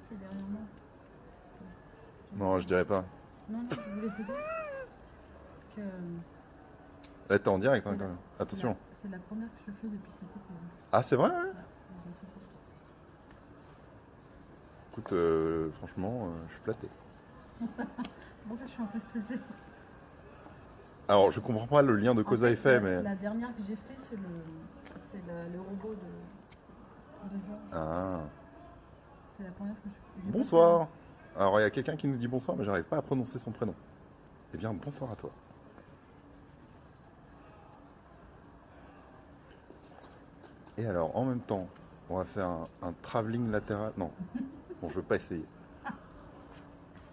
qui est derrière moi. Non, je dirais pas. Non, non, je voulais te dire que Là, t'es en direct hein, c'est quand la, même. c'est la, Attention. c'est la première que je fais depuis cet été. Ah, c'est vrai, ouais. Ouais, j'ai fait ça. Écoute, franchement, je suis flatté. Bon, ça, je suis un peu stressée. Alors, je comprends pas le lien de En cause à fait, effet, mais. la dernière que j'ai fait, c'est le robot de Georges. Ah. C'est la première fois que j'ai pas fait Bonsoir. Alors, il y a quelqu'un qui nous dit bonsoir, mais j'arrive pas à prononcer son prénom. Eh bien, bonsoir à toi. Et alors, en même temps, on va faire un travelling latéral. Non, bon, je veux pas essayer.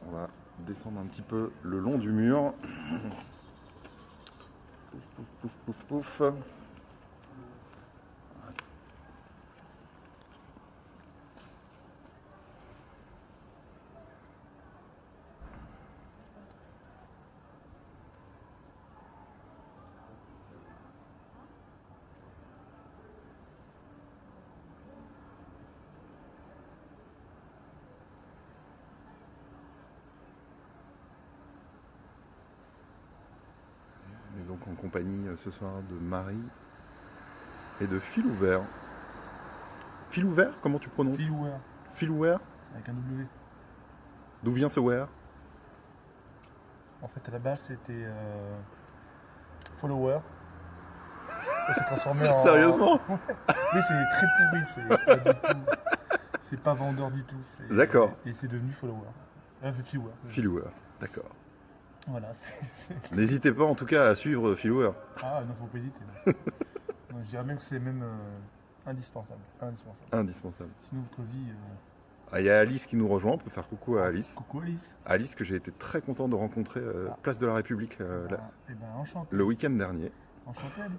On va descendre un petit peu le long du mur. Pouf, pouf, pouf, pouf, pouf. On est donc en compagnie ce soir de Marie et de Phil Ouvert. Phil Ouvert, comment tu prononces? Philware, Phil Ouvert. avec un W. D'où vient ce where? En fait, à la base, c'était follower. Ça s'est transformé en. Sérieusement? Oui, c'est très pourri. C'est pas du tout. C'est pas vendeur du tout. D'accord. Et c'est devenu follower. Philware. Phil Ouvert, d'accord. Voilà. N'hésitez pas en tout cas à suivre Phil Ouvert. Ah, non, faut pas hésiter. Non. Non, je dirais même que c'est même indispensable. Indispensable. Indispensable. Sinon, votre vie. Ah, il y a Alice qui nous rejoint, on peut faire coucou à Alice. Coucou Alice. Alice que j'ai été très content de rencontrer Place de la République Eh ben, enchanté. le week-end dernier. Enchanté Alice.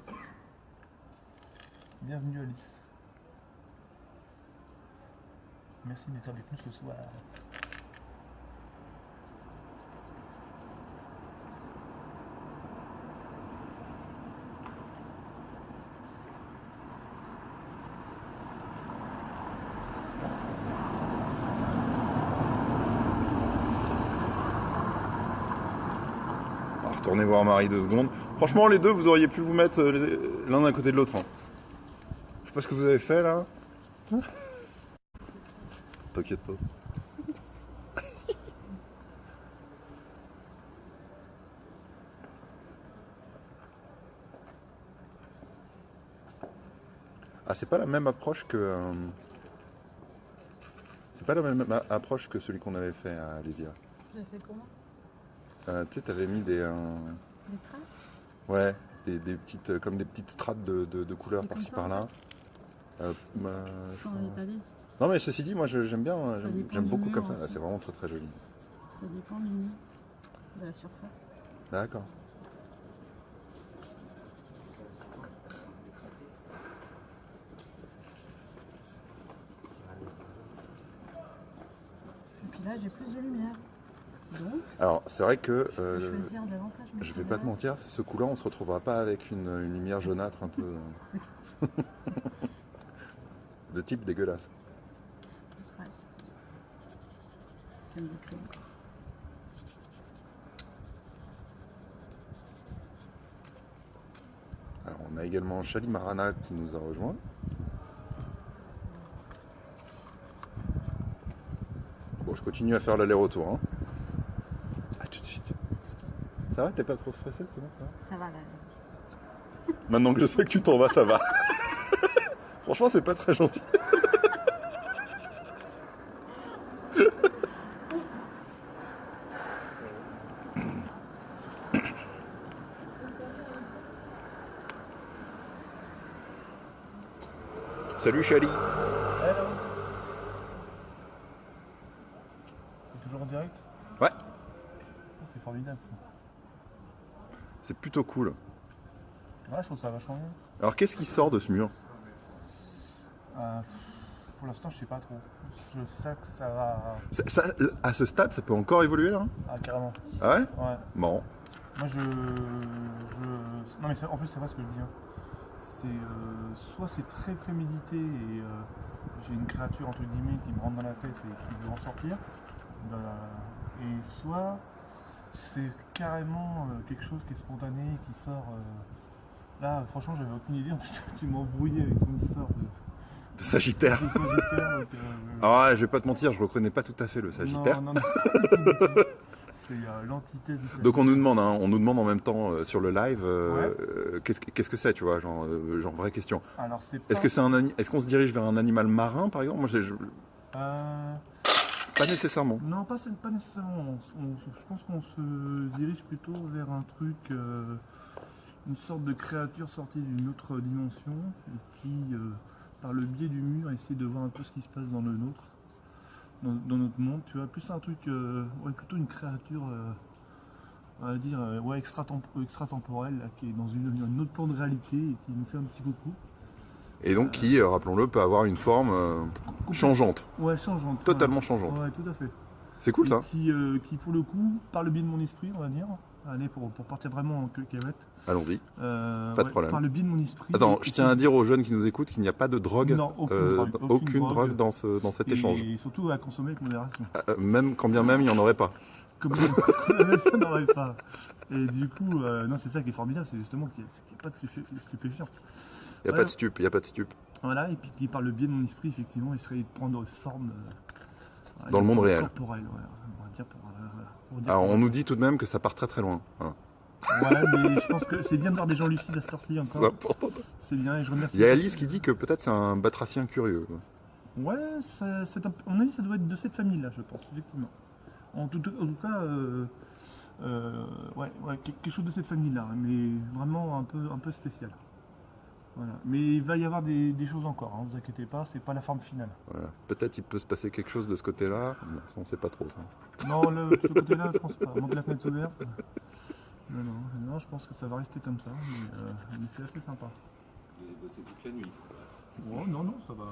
Bienvenue Alice. Merci d'être avec nous ce soir. On va retourner voir Marie 2 secondes. Franchement, les deux, vous auriez pu vous mettre l'un à côté de l'autre. Hein. Je sais pas ce que vous avez fait là. T'inquiète pas. Ah, c'est pas la même approche que. C'est pas la même approche que celui qu'on avait fait à Alésia. J'ai fait comment? Tu sais, t'avais mis des. Des traces? Ouais, des petites, comme des petites strates de couleurs C'est comme par-ci ça, par-là. Je Sans crois- étaler. Non mais ceci dit, moi j'aime bien, Ça dépend j'aime du beaucoup mur comme ça. aussi. Là, c'est vraiment très très joli. Ça dépend du mur, de la surface. D'accord. Et puis là, j'ai plus de lumière. Donc, Alors c'est vrai que je vais choisir davantage mes je vais pas te couleurs. mentir, ce coup-là on se retrouvera pas avec une lumière jaunâtre un peu de type dégueulasse. Ouais. Ça me décrit. Alors on a également Chali Marana qui nous a rejoint. Bon, je continue à faire l'aller-retour. Hein. À tout de suite. Ça va, t'es pas trop stressé toi, ça va? Ça va là. Maintenant que je sais que tu t'en vas, ça va. Franchement, c'est pas très gentil. Salut Chali. Hello. C'est toujours en direct? Ouais, Oh, c'est formidable. c'est plutôt cool. Ouais, je trouve ça vachement bien. Alors qu'est-ce qui sort de ce mur? Pour l'instant, je sais pas trop. Je sais que ça va. À ce stade, ça peut encore évoluer là? Ah, carrément. Ah ouais? Ouais. Bon. Moi, Non, mais en plus, c'est vrai ce que je dis. Hein. soit c'est très prémédité et j'ai une créature entre guillemets qui me rentre dans la tête et qui veut en sortir, et soit c'est carrément quelque chose qui est spontané, qui sort. Là, franchement, j'avais aucune idée. En plus, tu m'as embrouillé avec ton histoire De Sagittaire. de Sagittaire. Donc, Ah ouais, je vais pas te mentir, je reconnais pas tout à fait le Sagittaire. non. C'est l'antithèse du Sagittaire. Donc on nous demande en même temps sur le live, qu'est-ce que c'est, tu vois, genre vraie question. Alors, c'est Est-ce pas... que est-ce qu'on se dirige vers un animal marin, par exemple? Moi, pas nécessairement. Non, pas nécessairement. Je pense qu'on se dirige plutôt vers un truc, une sorte de créature sortie d'une autre dimension et qui, par le biais du mur, essaie de voir un peu ce qui se passe dans le nôtre, dans notre monde. Tu vois, plus un truc, plutôt une créature, on va dire, extratemporelle, là, qui est dans une autre plan de réalité et qui nous fait un petit coucou. Et donc qui, rappelons-le, peut avoir une forme changeante. Ouais, changeante. Totalement changeante. Ouais, tout à fait. C'est cool ça. Qui, pour le coup, par le biais de mon esprit, on va dire, allez, pour partir vraiment en cacahuète. Allons-y. Pas de problème. Par le biais de mon esprit. Attends, je tiens à dire aux jeunes qui nous écoutent qu'il n'y a pas de drogue, non, aucune drogue dans cet échange. Et surtout à consommer avec modération. Même quand bien même il n'y en aurait pas. Comme on n'aurait pas. Et du coup, non, c'est ça qui est formidable, c'est justement qu'il n'y a pas de stupéfiant. Il n'y a pas de stup, Voilà, et puis qui par le biais de mon esprit, effectivement, il serait de prendre forme dans le monde réel. Corporelle, on va dire pour dire Alors on nous dit tout de même que ça part très très loin. Hein. Voilà, mais je pense que c'est bien de voir des gens lucides à cette heure-ci encore. C'est important. C'est bien, et je remercie. Il y a Alice qui dit que peut-être c'est un batracien curieux. Ouais, à mon avis, ça doit être de cette famille-là, je pense, effectivement. En tout cas, quelque chose de cette famille-là, mais vraiment un peu spécial. Voilà. Mais il va y avoir des choses encore, hein, ne vous inquiétez pas, c'est pas la forme finale. Voilà. Peut-être il peut se passer quelque chose de ce côté-là, bon, ça on sait pas trop ça. Non, de ce côté-là, je pense pas. À moins que la fenêtre s'ouverte. Non, je pense que ça va rester comme ça, mais c'est assez sympa. Vous allez bosser toute la nuit. Oh, non, ça va.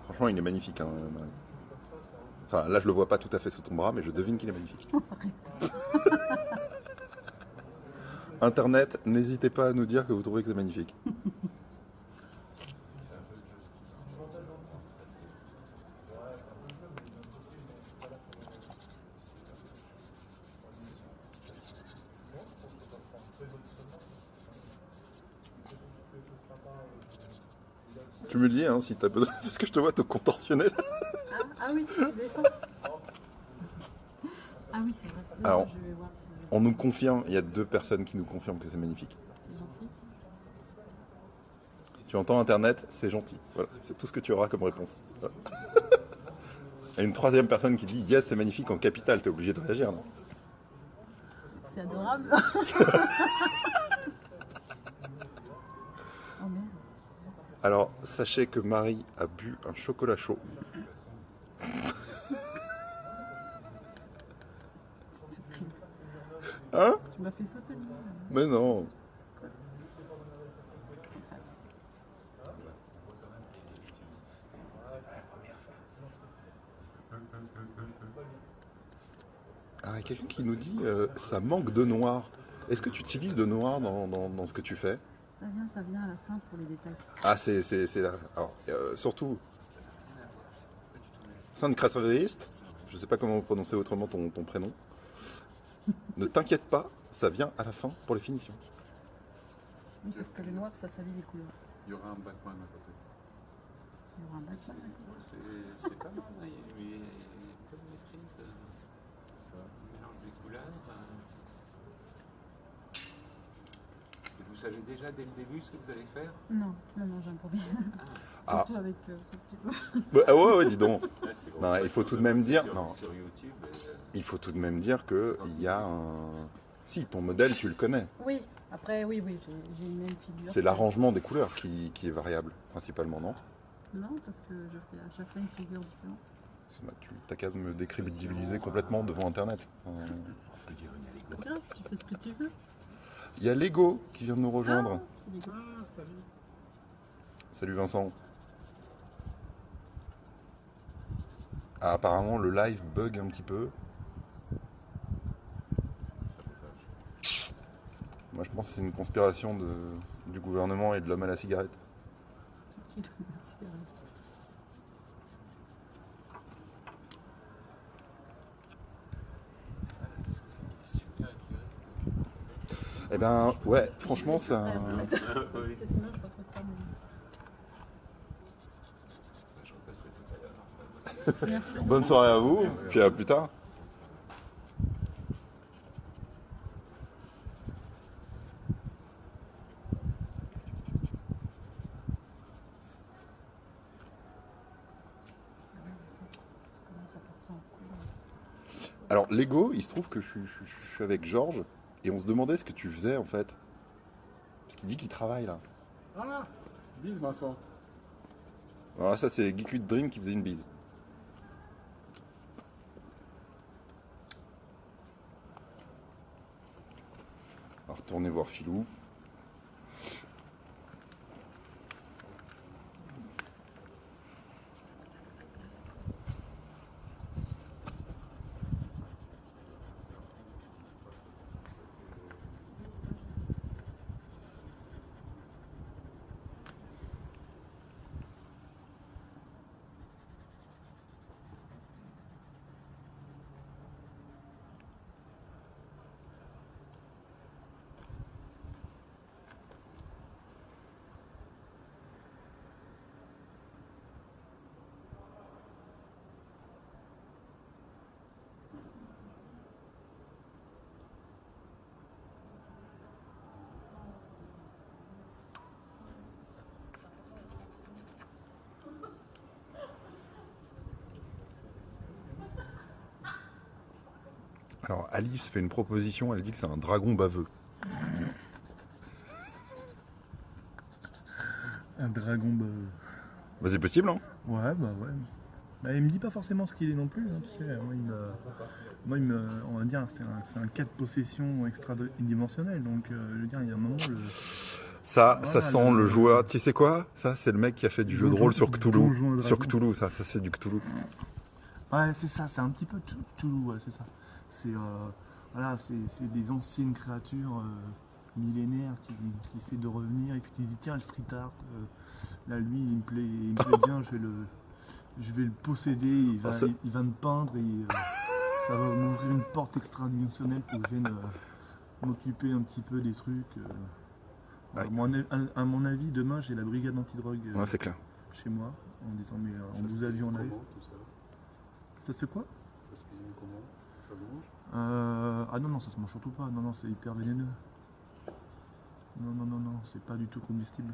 Franchement, il est magnifique. Hein, Marie. Enfin, là, je le vois pas tout à fait sous ton bras, mais je devine qu'il est magnifique. Internet, n'hésitez pas à nous dire que vous trouvez que c'est magnifique. Tu me le dis, hein, si t'as besoin, parce que je te vois te contorsionner là. Ah oui, tu descends. Ah oui, c'est vrai. Non, Alors, je vais voir si on nous confirme, il y a 2 personnes qui nous confirment que c'est magnifique. c'est gentil. Tu entends Internet, c'est gentil. Voilà, c'est tout ce que tu auras comme réponse. Voilà. Et une 3e personne qui dit yes, c'est magnifique en capital, t'es obligé de réagir, non? C'est adorable. Oh merde. Alors, sachez que Marie a bu un chocolat chaud. Hein? Tu m'as fait sauter le nez. Mais non. Ah, il y a quelqu'un qui nous dit ça manque de noir. Est-ce que tu utilises de noir dans ce que tu fais? Ça vient à la fin pour les détails. Ah, c'est là. Alors, surtout, Sainte Cratériste, je ne sais pas comment prononcer autrement ton prénom. Ne t'inquiète pas, ça vient à la fin pour les finitions. Oui, parce que le noir, ça salit les couleurs. Il y aura un Batman à côté. Il y aura un bassin. C'est pas mal, hein, il y a comme maîtrise. Ça mélange les couleurs. Et vous savez déjà dès le début ce que vous allez faire? Non, j'improvise. Ah. Surtout avec ce petit peu. Bah, ouais, dis donc. Là, c'est bon. Non, il faut tout de même dire. Sur- Non. Sur YouTube. Il faut tout de même dire qu'il y a un. Si, ton modèle, tu le connais. Oui, après, oui, j'ai une même figure. C'est l'arrangement des couleurs qui est variable, principalement, non? Non, parce que je fais à chaque fois une figure différente. Tu t'as qu'à me décrédibiliser complètement devant Internet. C'est pas grave, tu fais ce que tu veux. Il y a Lego qui vient de nous rejoindre. C'est des gars. Salut Vincent. Ah, apparemment le live bug un petit peu. Moi je pense que c'est une conspiration du gouvernement et de l'homme à la cigarette. C'est qui le cigarette? Qu'est-ce que c'est super éclairé. Eh ben ouais, franchement c'est un... Parce que sinon je retrouve pas mon... Je repasserai tout à l'heure. Merci. Bonne soirée à vous, puis à plus tard. Comment ça part ça en couille? Alors Lego, il se trouve que je suis avec Georges et on se demandait ce que tu faisais en fait. Parce qu'il dit qu'il travaille là. Ah, bise Vincent. Alors là, ça c'est Geekwood Dream qui faisait une bise. On va retourner voir Philou. Alors Alice fait une proposition, elle dit que c'est un dragon baveux. Un dragon, bah... Bah c'est possible hein. Ouais, bah ouais. Bah, il me dit pas forcément ce qu'il est non plus, hein, tu sais. On va dire, c'est un cas de possession extra-dimensionnel. Donc, je veux dire, il y a un moment, Ça Voilà, sent le joueur. Tu sais quoi? Ça c'est le mec qui a fait du jeu de rôle sur Donjon Cthulhu. et Sur Dragon. Cthulhu, ça c'est du Cthulhu. Ouais, c'est ça, c'est un petit peu Cthulhu, ouais, c'est ça. C'est voilà, c'est des anciennes créatures millénaires qui essaient de revenir et puis qui disent tiens le street art, là lui il me plaît bien, je vais le posséder, Ah, ça- il va me peindre et ça va m'ouvrir une porte extra-dimensionnelle pour que je vienne m'occuper un petit peu des trucs. Ouais. À mon avis, demain j'ai la brigade antidrogue Ouais, c'est clair. chez moi en disant mais on vous a vu en live. Comment tout ça? Ça se quoi? Ça se cuisine comment? Ça se mange? Ah non, ça se mange surtout pas. Non, c'est hyper vénéneux. Non, c'est pas du tout combustible.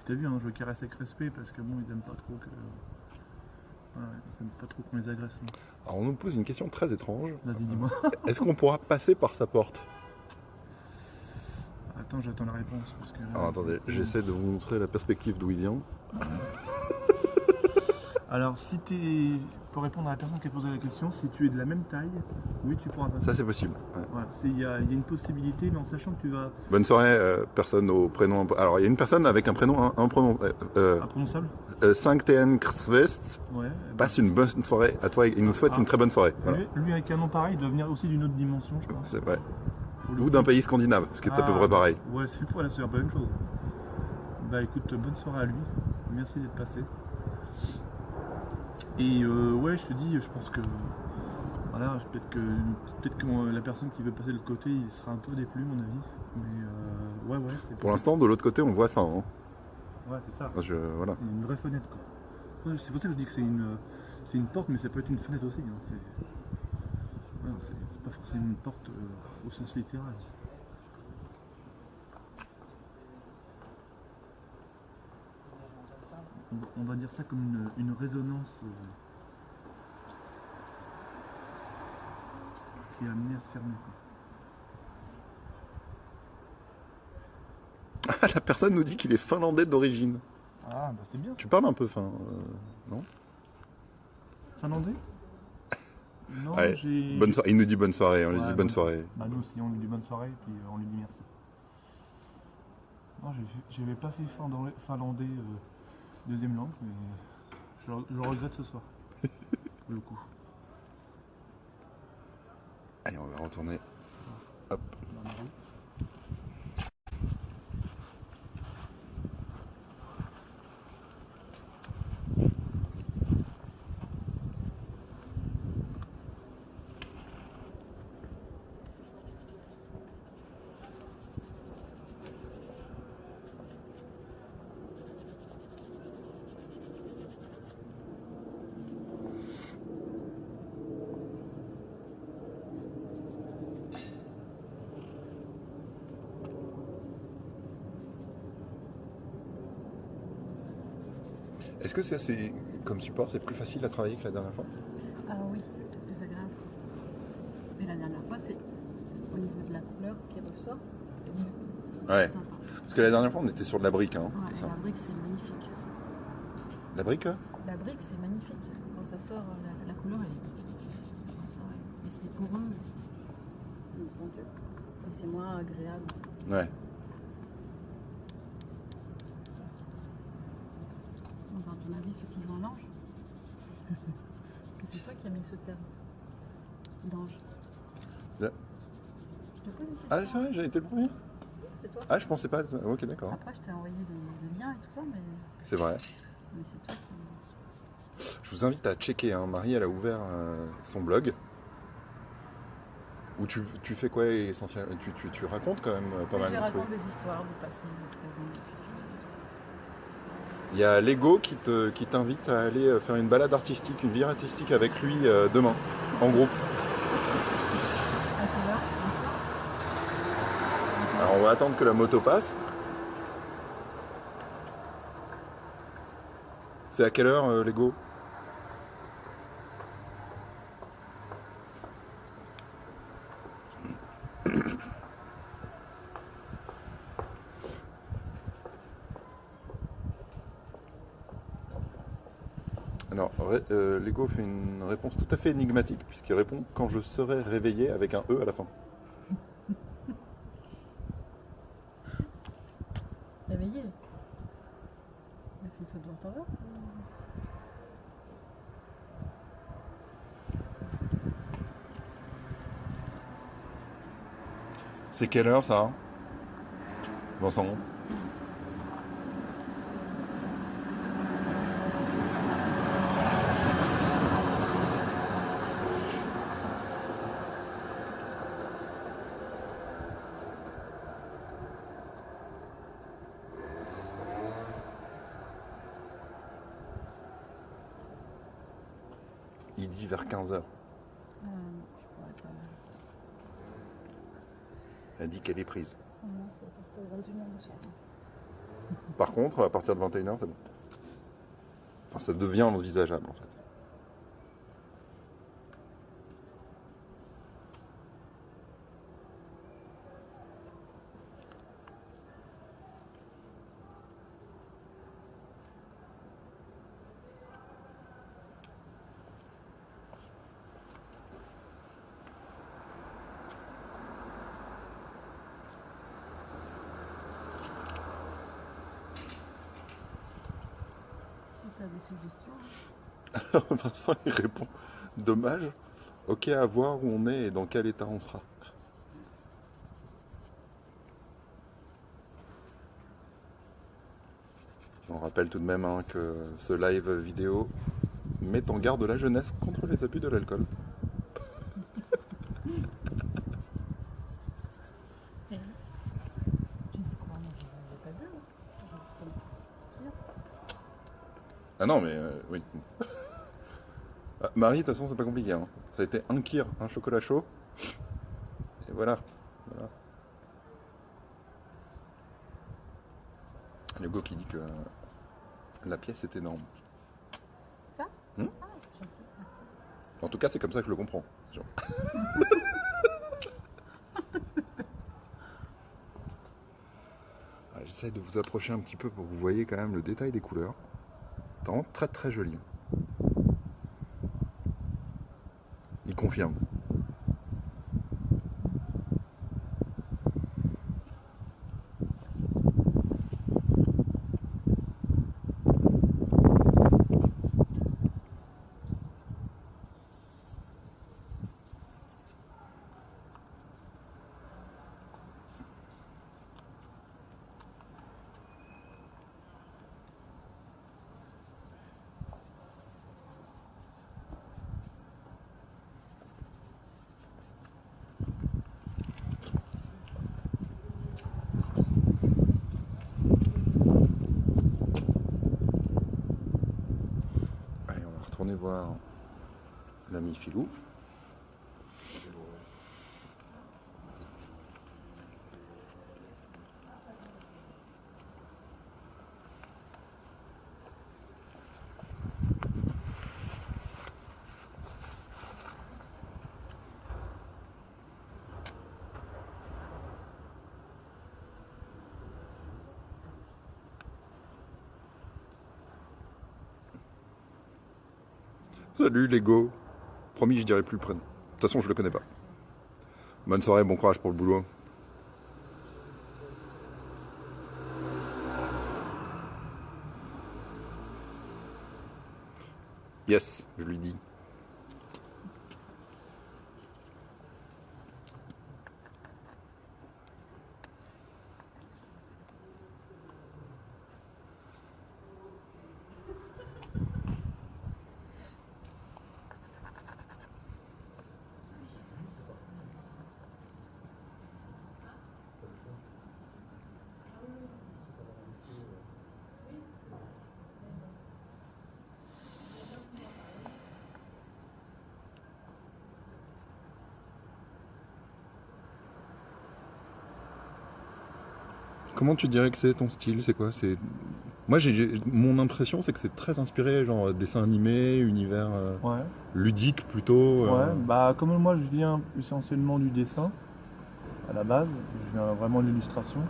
T'as vu, hein, je caresse avec respect parce que bon, ils aiment pas trop que. Voilà, ils aiment pas trop qu'on les agresse. Hein. Alors on nous pose une question très étrange. Vas-y, dis-moi. Est-ce qu'on pourra passer par sa porte? Attends, j'attends la réponse. Parce que là, Alors attendez, j'essaie de vous montrer la perspective d'où il vient. Alors, si t'es. Pour répondre à la personne qui a posé la question, si tu es de la même taille, oui, tu pourras passer. Ça c'est possible. Ouais. Voilà, il y a une possibilité, mais en sachant que tu vas. Bonne soirée, personne au prénom. Alors il y a une personne avec un prénom Imprononçable 5TN Krsvest. Ouais. Passe une bonne soirée à toi. Il nous souhaite Ah. une très bonne soirée. Voilà. Lui, avec un nom pareil, il doit venir aussi d'une autre dimension, je pense. C'est vrai. Pour le Ou coup. d'un pays scandinave, ce qui est à peu Ah, près pareil. Ouais, c'est voilà, c'est un peu la même chose. Bah écoute, bonne soirée à lui. Merci d'être passé. Et ouais, je te dis, je pense que voilà, peut-être que la personne qui veut passer de l'autre côté, il sera un peu déplu, à mon avis. Mais ouais, c'est Pour l'instant, de l'autre côté, on voit ça. Hein. Ouais, c'est ça. Voilà. C'est une vraie fenêtre, quoi. Ouais, c'est pour ça que je dis que c'est une porte, mais ça peut être une fenêtre aussi. Hein. C'est pas forcément une porte au sens littéral. On va dire ça comme une résonance qui est amenée à se fermer. Quoi. La personne nous dit qu'il est finlandais d'origine. Ah, bah c'est bien ça. Tu parles un peu fin, non? Finlandais? Non, Ouais, j'ai. bonne soirée. Il nous dit bonne soirée, on lui Ouais, dit bonne soirée. Bah nous aussi, on lui dit bonne soirée, puis on lui dit merci. Non, j'avais pas fait finlandais deuxième langue, mais je le regrette ce soir. Pour le coup. Allez, on va retourner. Hop. Dans la rue. Est-ce que ça, c'est comme support, c'est plus facile à travailler que la dernière fois? Ah oui, c'est plus agréable. Mais la dernière fois, c'est au niveau de la couleur qui ressort. C'est Ouais. sympa. Parce que la dernière fois, on était sur de la brique. Hein, Ouais, c'est ça. la brique, c'est magnifique. La brique, là? La brique, c'est magnifique. Quand ça sort, la couleur, elle est. Ça sort, et c'est poreux. Mon Dieu. Et c'est moins agréable. Ouais. Donc, à ton avis, ceux qui jouent en ange, c'est toi qui as mis ce terme d'ange. Ça- Je te pose une question. Ah, c'est vrai, j'ai été le premier? C'est toi. Ah, je pensais pas. Ok, d'accord. Après, je t'ai envoyé des liens et tout ça, C'est vrai. mais c'est toi qui. Je vous invite à checker. Hein. Marie, elle a ouvert son blog. Où tu fais quoi essentiellement? Tu racontes quand même pas mal Je de raconte trucs. des histoires du passé, du présent, du futur. Il y a Lego qui t'invite à aller faire une balade artistique, une virée artistique avec lui demain, en groupe. À quelle heure? Le soir? Alors on va attendre que la moto passe. C'est à quelle heure Lego? Alors, Lego fait une réponse tout à fait énigmatique, puisqu'il répond quand je serai réveillé avec un E à la fin. Réveillé. Il a fait une faute d'orthographe. C'est quelle heure ça? Vincent? Il dit vers 15h. Je pourrais pas. Elle dit qu'elle est prise. Ah non, c'est à partir de 21h le soir. Par contre, à partir de 21h, c'est bon. Enfin, ça devient envisageable en fait. Si tu as des suggestions. Alors Vincent il répond dommage, ok à voir où on est et dans quel état on sera. On rappelle tout de même hein, que ce live vidéo met en garde la jeunesse contre les abus de l'alcool. Et tu dis quoi? Moi, je n'ai pas bu. J'ai justement sortir. Ah non mais oui. Ah, Marie, de toute façon c'est pas compliqué. Hein. Ça a été un kir, un chocolat chaud. Et voilà. Voilà. Hugo qui dit que la pièce est énorme. Ça? Hmm? Ah, gentil, merci. En tout cas c'est comme ça que je le comprends. Genre. J'essaie de vous approcher un petit peu pour que vous voyez quand même le détail des couleurs. C'est vraiment très très joli. Il confirme. Allez, on va retourner voir l'ami Filou. Salut Lego. Promis, je dirai plus le prénom. De toute façon, je le connais pas. Bonne soirée, bon courage pour le boulot. Yes, je lui dis. Comment tu dirais que c'est ton style? C'est quoi? Moi, mon impression, c'est que c'est très inspiré, genre dessin animé, univers Ouais. ludique plutôt. Ouais, bah comme moi je viens essentiellement du dessin à la base, je viens vraiment de l'illustration.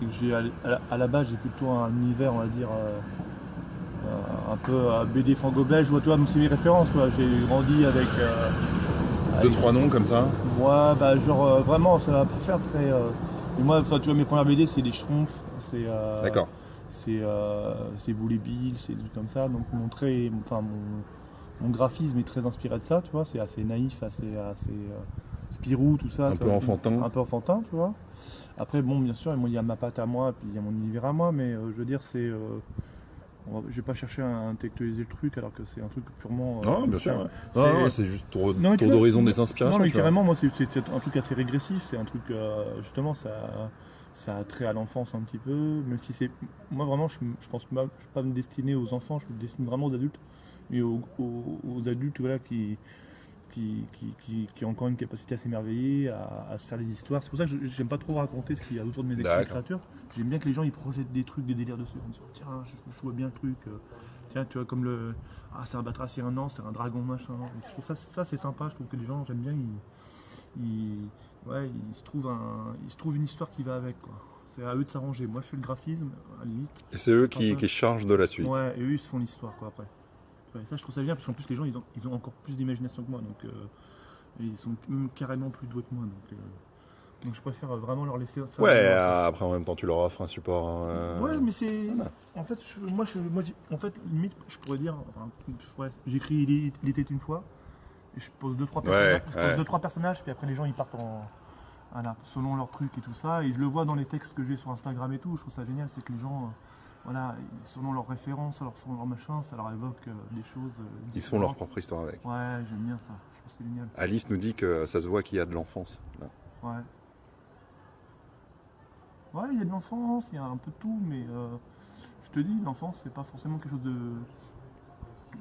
Et que à la base j'ai plutôt un univers, on va dire, un peu BD franco-belge, je vois toi, c'est mes références, toi. J'ai grandi avec. Deux, trois noms comme ça. Moi, bah genre vraiment, ça va pas faire très. Et moi, tu vois, mes premières BD c'est des Schtroumpfs, c'est. D'accord. C'est Boulet Bill, c'est des trucs comme ça. Donc mon graphisme est très inspiré de ça, tu vois. C'est assez naïf, assez Spirou, tout ça. Un peu enfantin. Un peu enfantin, tu vois. Après, bon, bien sûr, il y a ma patte à moi, puis il y a mon univers à moi, mais je veux dire, je vais pas chercher à intellectualiser le truc, alors que c'est un truc purement. Non, bien sûr. c'est- Non, c'est juste tour Non, mais tu vois, d'horizon des inspirations. Non, mais tu vois. carrément, moi, c'est un truc assez régressif. C'est un truc, justement, ça a trait à l'enfance un petit peu. Même si c'est. Moi, vraiment, je pense pas, je suis pas me destiner aux enfants, je me destine vraiment aux adultes. Mais aux adultes, voilà, qui ont encore une capacité à s'émerveiller, à se faire des histoires. C'est pour ça que j'aime pas trop raconter ce qu'il y a autour de mes littératures. J'aime bien que les gens ils projettent des trucs, des délires dessus. En disant, tiens, je vois bien le truc. Tiens, tu vois, comme le. Ah, c'est un batracier, un an, c'est un dragon, machin. Et je trouve ça c'est sympa. Je trouve que les gens, j'aime bien, ouais, ils se trouvent une histoire qui va avec, quoi. C'est à eux de s'arranger. Moi, je fais le graphisme, à la limite. Et c'est eux qui chargent de la suite. Ouais, et eux, ils se font l'histoire, quoi, après. Ouais, ça, je trouve ça bien, parce qu'en plus, les gens, ils ont encore plus d'imagination que moi, donc et ils sont même carrément plus doués que moi, donc je préfère vraiment leur laisser ça. Ouais, après en même temps, tu leur offres un support. Ouais, mais c'est. En fait, en fait, limite, je pourrais dire. Enfin, ouais, j'écris Il était une fois, et je pose 2-3 personnages, Ouais. 2-3 personnages, puis après, les gens, ils partent voilà, selon leur truc et tout ça, et je le vois dans les textes que j'ai sur Instagram et tout, je trouve ça génial, c'est que les gens. Voilà, selon leurs références, leur machin, ça leur évoque des choses. Ils se font leur propre histoire avec. Ouais, j'aime bien ça. Je trouve que c'est génial. Alice nous dit que ça se voit qu'il y a de l'enfance. Là. Ouais. Ouais, il y a de l'enfance, il y a un peu de tout, mais je te dis, l'enfance, c'est pas forcément quelque chose de.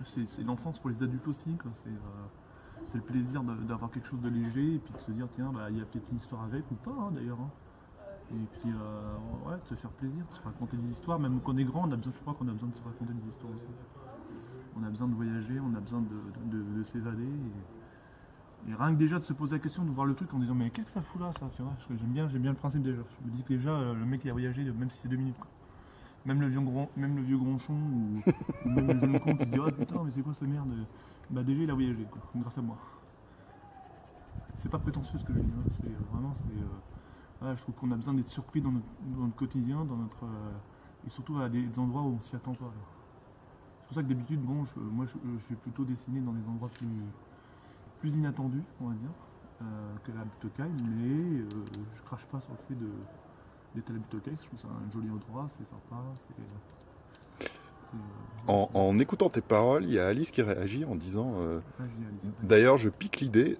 C'est l'enfance pour les adultes aussi, quoi. C'est le plaisir d'avoir quelque chose de léger et puis de se dire, tiens, bah, il y a peut-être une histoire avec ou pas, hein, d'ailleurs. Hein. Et puis, ouais, de se faire plaisir, de se raconter des histoires. Même quand on est grand, je crois qu'on a besoin de se raconter des histoires aussi. On a besoin de voyager, on a besoin de s'évader. Et rien que déjà de se poser la question, de voir le truc en disant mais qu'est-ce que ça fout là ça, tu vois, parce que j'aime bien le principe déjà. Je me dis que déjà le mec il a voyagé même si c'est 2 minutes quoi. Même le vieux gronchon ou même le jeune con qui se dit oh putain mais c'est quoi cette merde, bah déjà il a voyagé quoi, grâce à moi. C'est pas prétentieux ce que je dis, hein. C'est vraiment voilà, je trouve qu'on a besoin d'être surpris dans notre quotidien, dans notre et surtout à des endroits où on s'y attend pas. Alors. C'est pour ça que d'habitude bon moi je vais plutôt dessiner dans des endroits plus inattendus on va dire que la butte aux cailles, mais je crache pas sur le fait d'être à la butte aux cailles, je trouve ça un joli endroit, c'est sympa, En écoutant tes paroles, il y a Alice qui réagit en disant je dis Alice. d'ailleurs je pique l'idée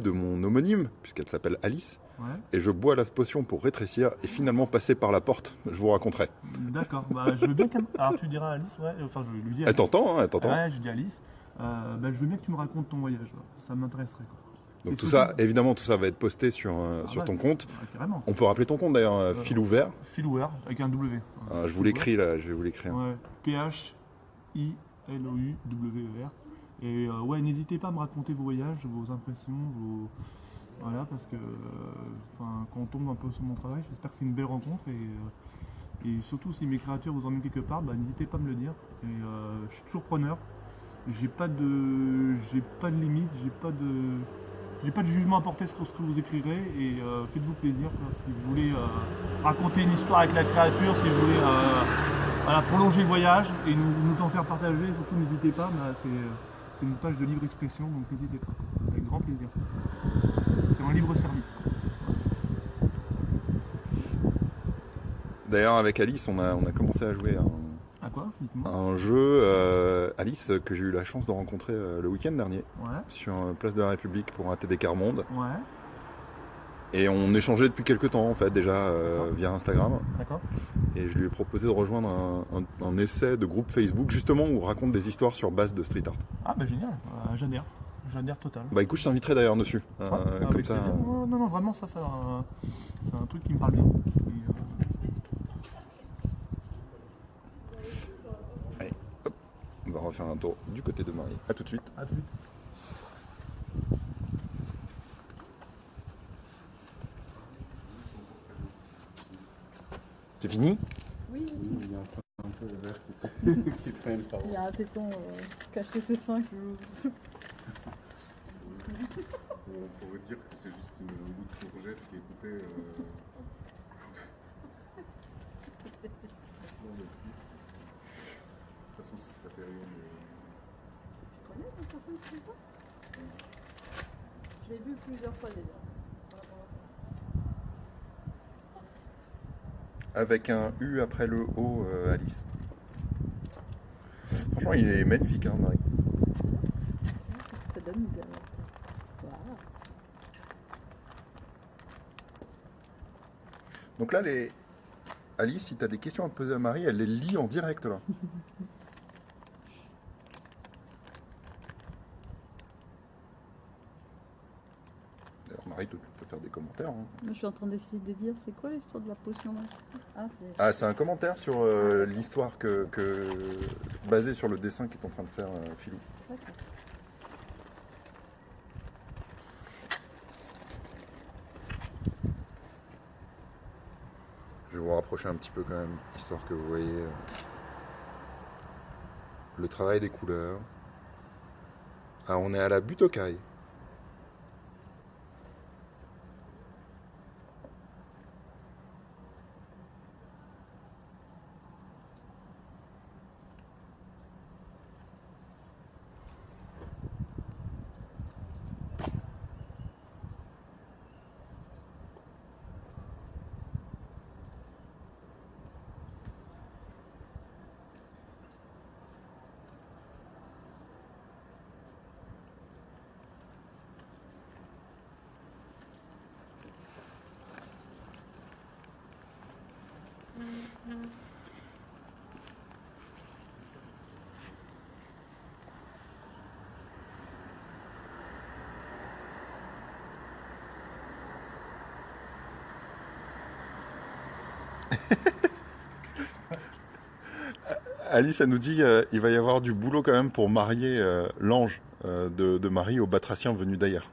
de mon homonyme puisqu'elle s'appelle Alice Ouais. et je bois la potion pour rétrécir et finalement passer par la porte. Je vous raconterai. D'accord, bah je veux bien alors tu diras à Alice, ouais, enfin je lui dis Alice. Elle t'entend, hein, elle t'entend. Ouais, je dis Alice. Bah, je veux bien que tu me racontes ton voyage, là. Ça m'intéresserait quoi. Donc Et tout surtout- ça, évidemment, tout ça va être posté sur ouais, ton compte. Carrément. On peut rappeler ton compte d'ailleurs, fil ouvert. Fil ouvert avec un W. Je vous l'écris là, je vais vous l'écrire. Ouais, Philouwer. Et ouais, n'hésitez pas à me raconter vos voyages, vos impressions, voilà, parce que quand on tombe un peu sur mon travail, j'espère que c'est une belle rencontre et surtout si mes créatures vous emmènent quelque part, bah, n'hésitez pas à me le dire. Et je suis toujours preneur. J'ai pas de limite, j'ai pas de jugement à porter sur ce que vous écrirez et faites-vous plaisir quoi. Si vous voulez raconter une histoire avec la créature, si vous voulez voilà, prolonger le voyage et nous en faire partager, surtout n'hésitez pas, bah, c'est une page de libre expression donc n'hésitez pas, avec grand plaisir. C'est un libre service. D'ailleurs, avec Alice, on a commencé à jouer À quoi? Dites-moi. un jeu, Alice, que j'ai eu la chance de rencontrer le week-end dernier Ouais, sur Place de la République pour un TD Quart Monde. ouais, Et on échangeait depuis quelques temps en fait déjà via Instagram. d'accord. Et je lui ai proposé de rejoindre un essai de groupe Facebook justement où on raconte des histoires sur base de street art. Ah bah génial, j'adhère total. Bah écoute, je t'inviterai d'ailleurs dessus. Ouais, Comme avec ça. plaisir. Non, vraiment, ça, c'est un truc qui me parle bien. Allez, hop, on va refaire un tour du côté de Marie. A tout de suite. À tout de suite. C'est fini? Oui, Il y a un peu le verre qui traîne par il y a un téton caché ce sein que Pour vous dire que c'est juste une bout de courgette qui est coupée. Non, mais si, de toute façon, ce serait périllon. Tu connais une personne qui fait ça? Je l'ai vu plusieurs fois déjà. Avec un U après le O, Alice. Franchement, il est magnifique, hein, Marie. Ça donne une belle. Voilà. Donc là, Alice, si tu as des questions à te poser à Marie, elle les lit en direct là. D'ailleurs, Marie, toi, tu peux faire des commentaires. Hein. Moi, je suis en train d'essayer de dire, c'est quoi l'histoire de la potion là? Ah, c'est un commentaire sur l'histoire basée sur le dessin qu'est en train de faire Philou. D'accord. Je vais vous rapprocher un petit peu quand même, histoire que vous voyez le travail des couleurs. Ah, on est à la butte aux cailles. Alice, elle nous dit il va y avoir du boulot quand même pour marier l'ange de Marie au batracien venu d'ailleurs.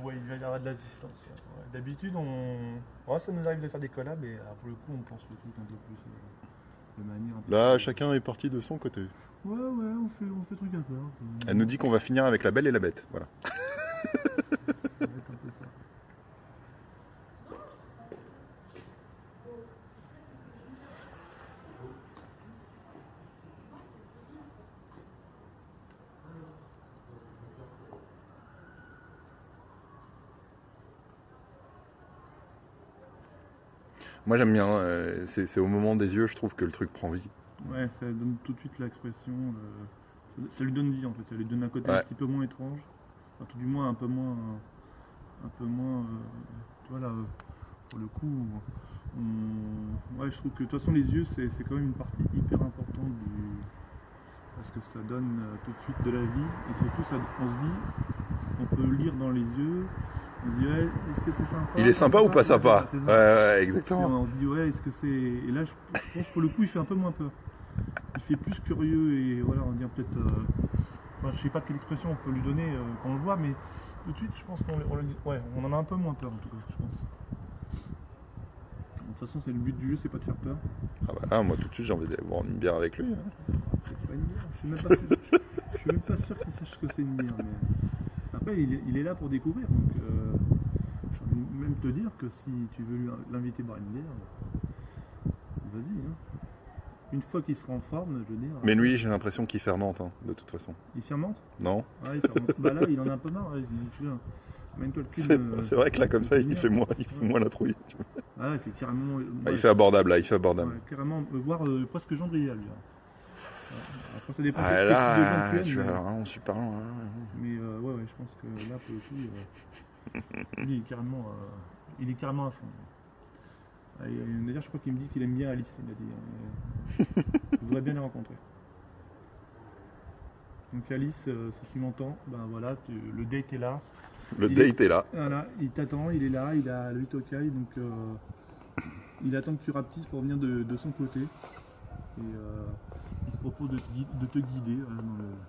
Ouais, il va y avoir de la distance. Ouais. D'habitude, ça nous arrive de faire des collabs et pour le coup, on pense le truc un peu plus de manière un peu Là, plus- chacun est parti de son côté. Ouais, on fait truc à part. Elle nous dit qu'on va finir avec la belle et la bête. Voilà. Ça va être un peu ça. Moi j'aime bien, c'est au moment des yeux, je trouve que le truc prend vie. Ouais, ça donne tout de suite l'expression. Ça lui donne vie en fait, ça lui donne un côté Ouais. un petit peu moins étrange. Enfin, tout du moins un peu moins. Tu vois là, pour le coup, ouais, je trouve que de toute façon les yeux c'est quand même une partie hyper importante parce que ça donne tout de suite de la vie et surtout on se dit, on peut lire dans les yeux. On se dit ouais, est-ce que c'est sympa? Il est sympa ou pas sympa? C'est ça. Ouais, exactement. On se dit ouais, est-ce que c'est. Et là, je pense pour le coup, il fait un peu moins peur. Il fait plus curieux et voilà, on va dire peut-être. Enfin, je sais pas quelle expression on peut lui donner quand on le voit, mais tout de suite, je pense on en a un peu moins peur en tout cas, je pense. De toute façon, c'est le but du jeu, c'est pas de faire peur. Ah bah là, moi tout de suite j'ai envie d'aller boire une bière avec lui. Hein. C'est pas une bière. Je suis même pas sûr, je suis même pas sûr qu'il sache ce que c'est une bière. Mais après, il est là pour découvrir, donc je peux même te dire que si tu veux l'inviter boire une bière, vas-y. Hein. Une fois qu'il sera en forme, je veux dire. Mais lui, j'ai l'impression qu'il fermente, hein, de toute façon. Il fermente? Non? Ah, il fermente. Bah là, il en a un peu marre. Ouais, tu vois, amène-toi le cul. C'est vrai que là, comme ça, il fait moins la trouille. Ah, il fait carrément. Ah, il fait abordable, là, il fait abordable. Ouais, carrément, voire presque Jean Brial, lui. Ouais. Après, ça dépend Ah quel là, type de gens tu je suis aimes, vraiment super loin. mais ouais, je pense que là, pour le coup, lui, il est carrément à fond. Ah, d'ailleurs, je crois qu'il me dit qu'il aime bien Alice, il m'a dit. Je voudrais bien les rencontrer. Donc Alice, si tu m'entends, ben voilà, le date est là. Le date est là. Voilà, il t'attend, il est là, il a le Tokai, donc il attend que tu rapetisses pour venir de son côté. Et il se propose de te guider.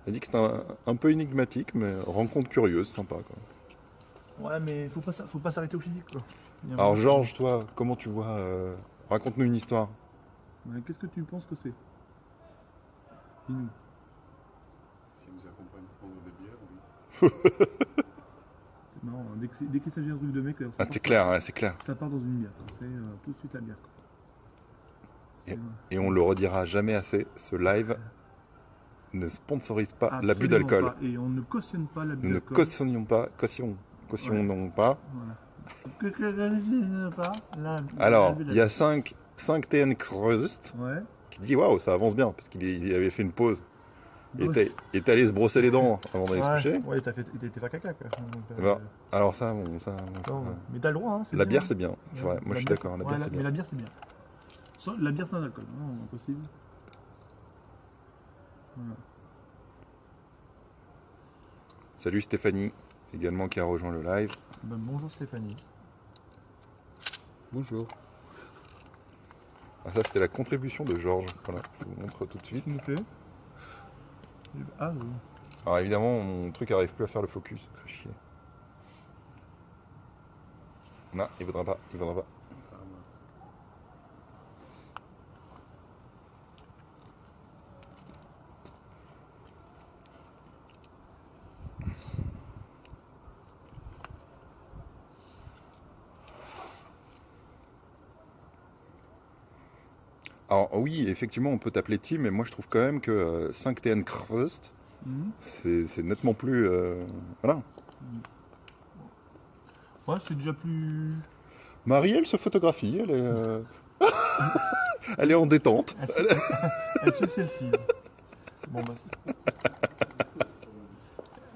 Il a dit que c'était un peu énigmatique, mais rencontre curieuse, sympa. Quoi. Ouais, mais faut pas s'arrêter au physique, quoi. Alors Georges, toi, comment tu vois raconte-nous une histoire. Ouais, qu'est-ce que tu penses que c'est? Dis-nous. Si vous accompagne pour prendre des bières, oui. C'est marrant, hein. Dès qu'il s'agit d'un truc de mec, Ah, c'est clair, ouais, c'est clair. ça part dans une bière. C'est tout de suite la bière. Quoi. Et on le redira jamais assez, ce live ne sponsorise pas l'abus Absolument d'alcool. pas. Et on ne cautionne pas l'abus Nous ne d'alcool. cautionnons pas, cautionnons pas. Voilà. Que pas. Là, Alors, l'abus il y a d'alcool. 5 TN Creust Ouais. qui dit waouh, ça avance bien, parce qu'il avait fait une pause. Il Ouais. était allé se brosser les dents avant d'aller se coucher. Ouais, il était faire caca, quoi. Donc, Bah, alors ça, bon, ça. non, mais t'as le droit, hein. La bien. bière, c'est bien. C'est vrai, moi je suis bière, d'accord, la ouais, bière, c'est mais bien. la bière, c'est bien. La bière sans alcool, non, impossible. Voilà. Salut Stéphanie, également qui a rejoint le live. Ben, bonjour Stéphanie. Bonjour. Ah, ça, c'était la contribution de Georges. Voilà, je vous montre tout de suite. Tu nous fais? Ah oui. Alors évidemment, mon truc n'arrive plus à faire le focus, ça fait chier. Non, il voudra pas, il voudra pas. Ah, mince. Alors oui, effectivement, on peut t'appeler Tim, mais moi je trouve quand même que 5 TN Crust, Mhm. c'est nettement plus... Voilà. Ouais, c'est déjà plus. Marie, elle se photographie, elle est... elle est en détente. Elle se selfie. Bon, bah.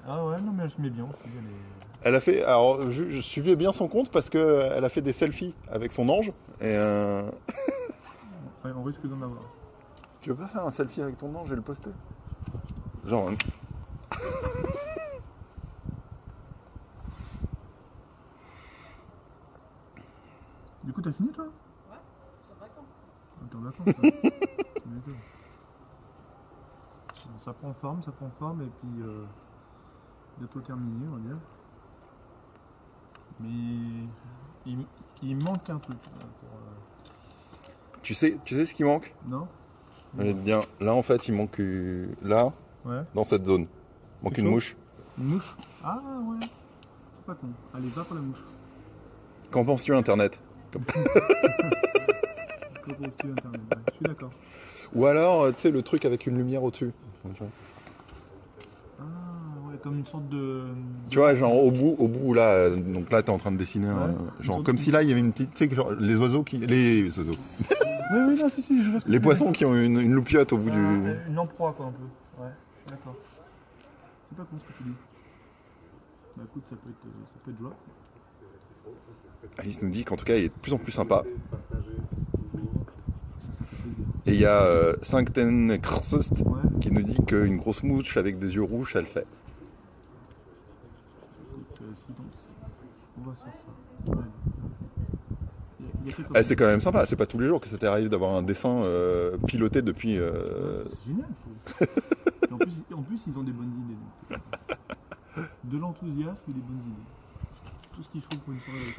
Ah ouais, non, mais elle se met bien aussi. Elle est... Elle a fait... Alors, je suivais bien son compte parce qu'elle a fait des selfies avec son ange. Et Ouais, on risque d'en avoir. tu veux pas faire un selfie avec ton ange et le poster? Genre... Du coup, t'as fini toi? Ouais, c'est en vacances. Ah, t'es en vacances. Tu m'étonnes. Bon, ça prend forme, et puis bientôt terminé, on va dire. Mais il manque un truc. Tu sais ce qui manque? Non? Je vais te dire, là en fait il manque là, Ouais. dans cette zone. Il manque C'est une chaud. mouche. Une mouche? Ah ouais. C'est pas con. Allez, va pour la mouche. Qu'en penses-tu Internet? Comment tu Internet? Ouais, je suis d'accord. Ou alors, tu sais, le truc avec une lumière au-dessus. Ah ouais, comme une sorte de. Tu vois, genre au bout là, donc là t'es en train de dessiner, Ouais. genre comme si là il y avait une petite, tu sais, que genre, les oiseaux, Oui, non, si, je vois ce que les tu poissons veux qui ont une loupiote au bout dire. du. Une emproie, quoi, un peu. Ouais, je suis d'accord. C'est pas con ce que tu dis. Bah écoute, ça peut être joie. Alice nous dit qu'en tout cas il est de plus en plus sympa. Ça fait plaisir. Et il y a Sancten Krsost Ouais. qui nous dit qu'une grosse mouche avec des yeux rouges, ça le fait. Écoute, on va se faire ça. Ouais. Il y a quelques Eh, c'est quand même sympa, c'est pas tous les jours que ça t'arrive d'avoir un dessin piloté depuis. C'est génial. Et en plus, ils ont des bonnes idées. Donc, de l'enthousiasme et des bonnes idées. Tout ce qu'il faut pour une soirée.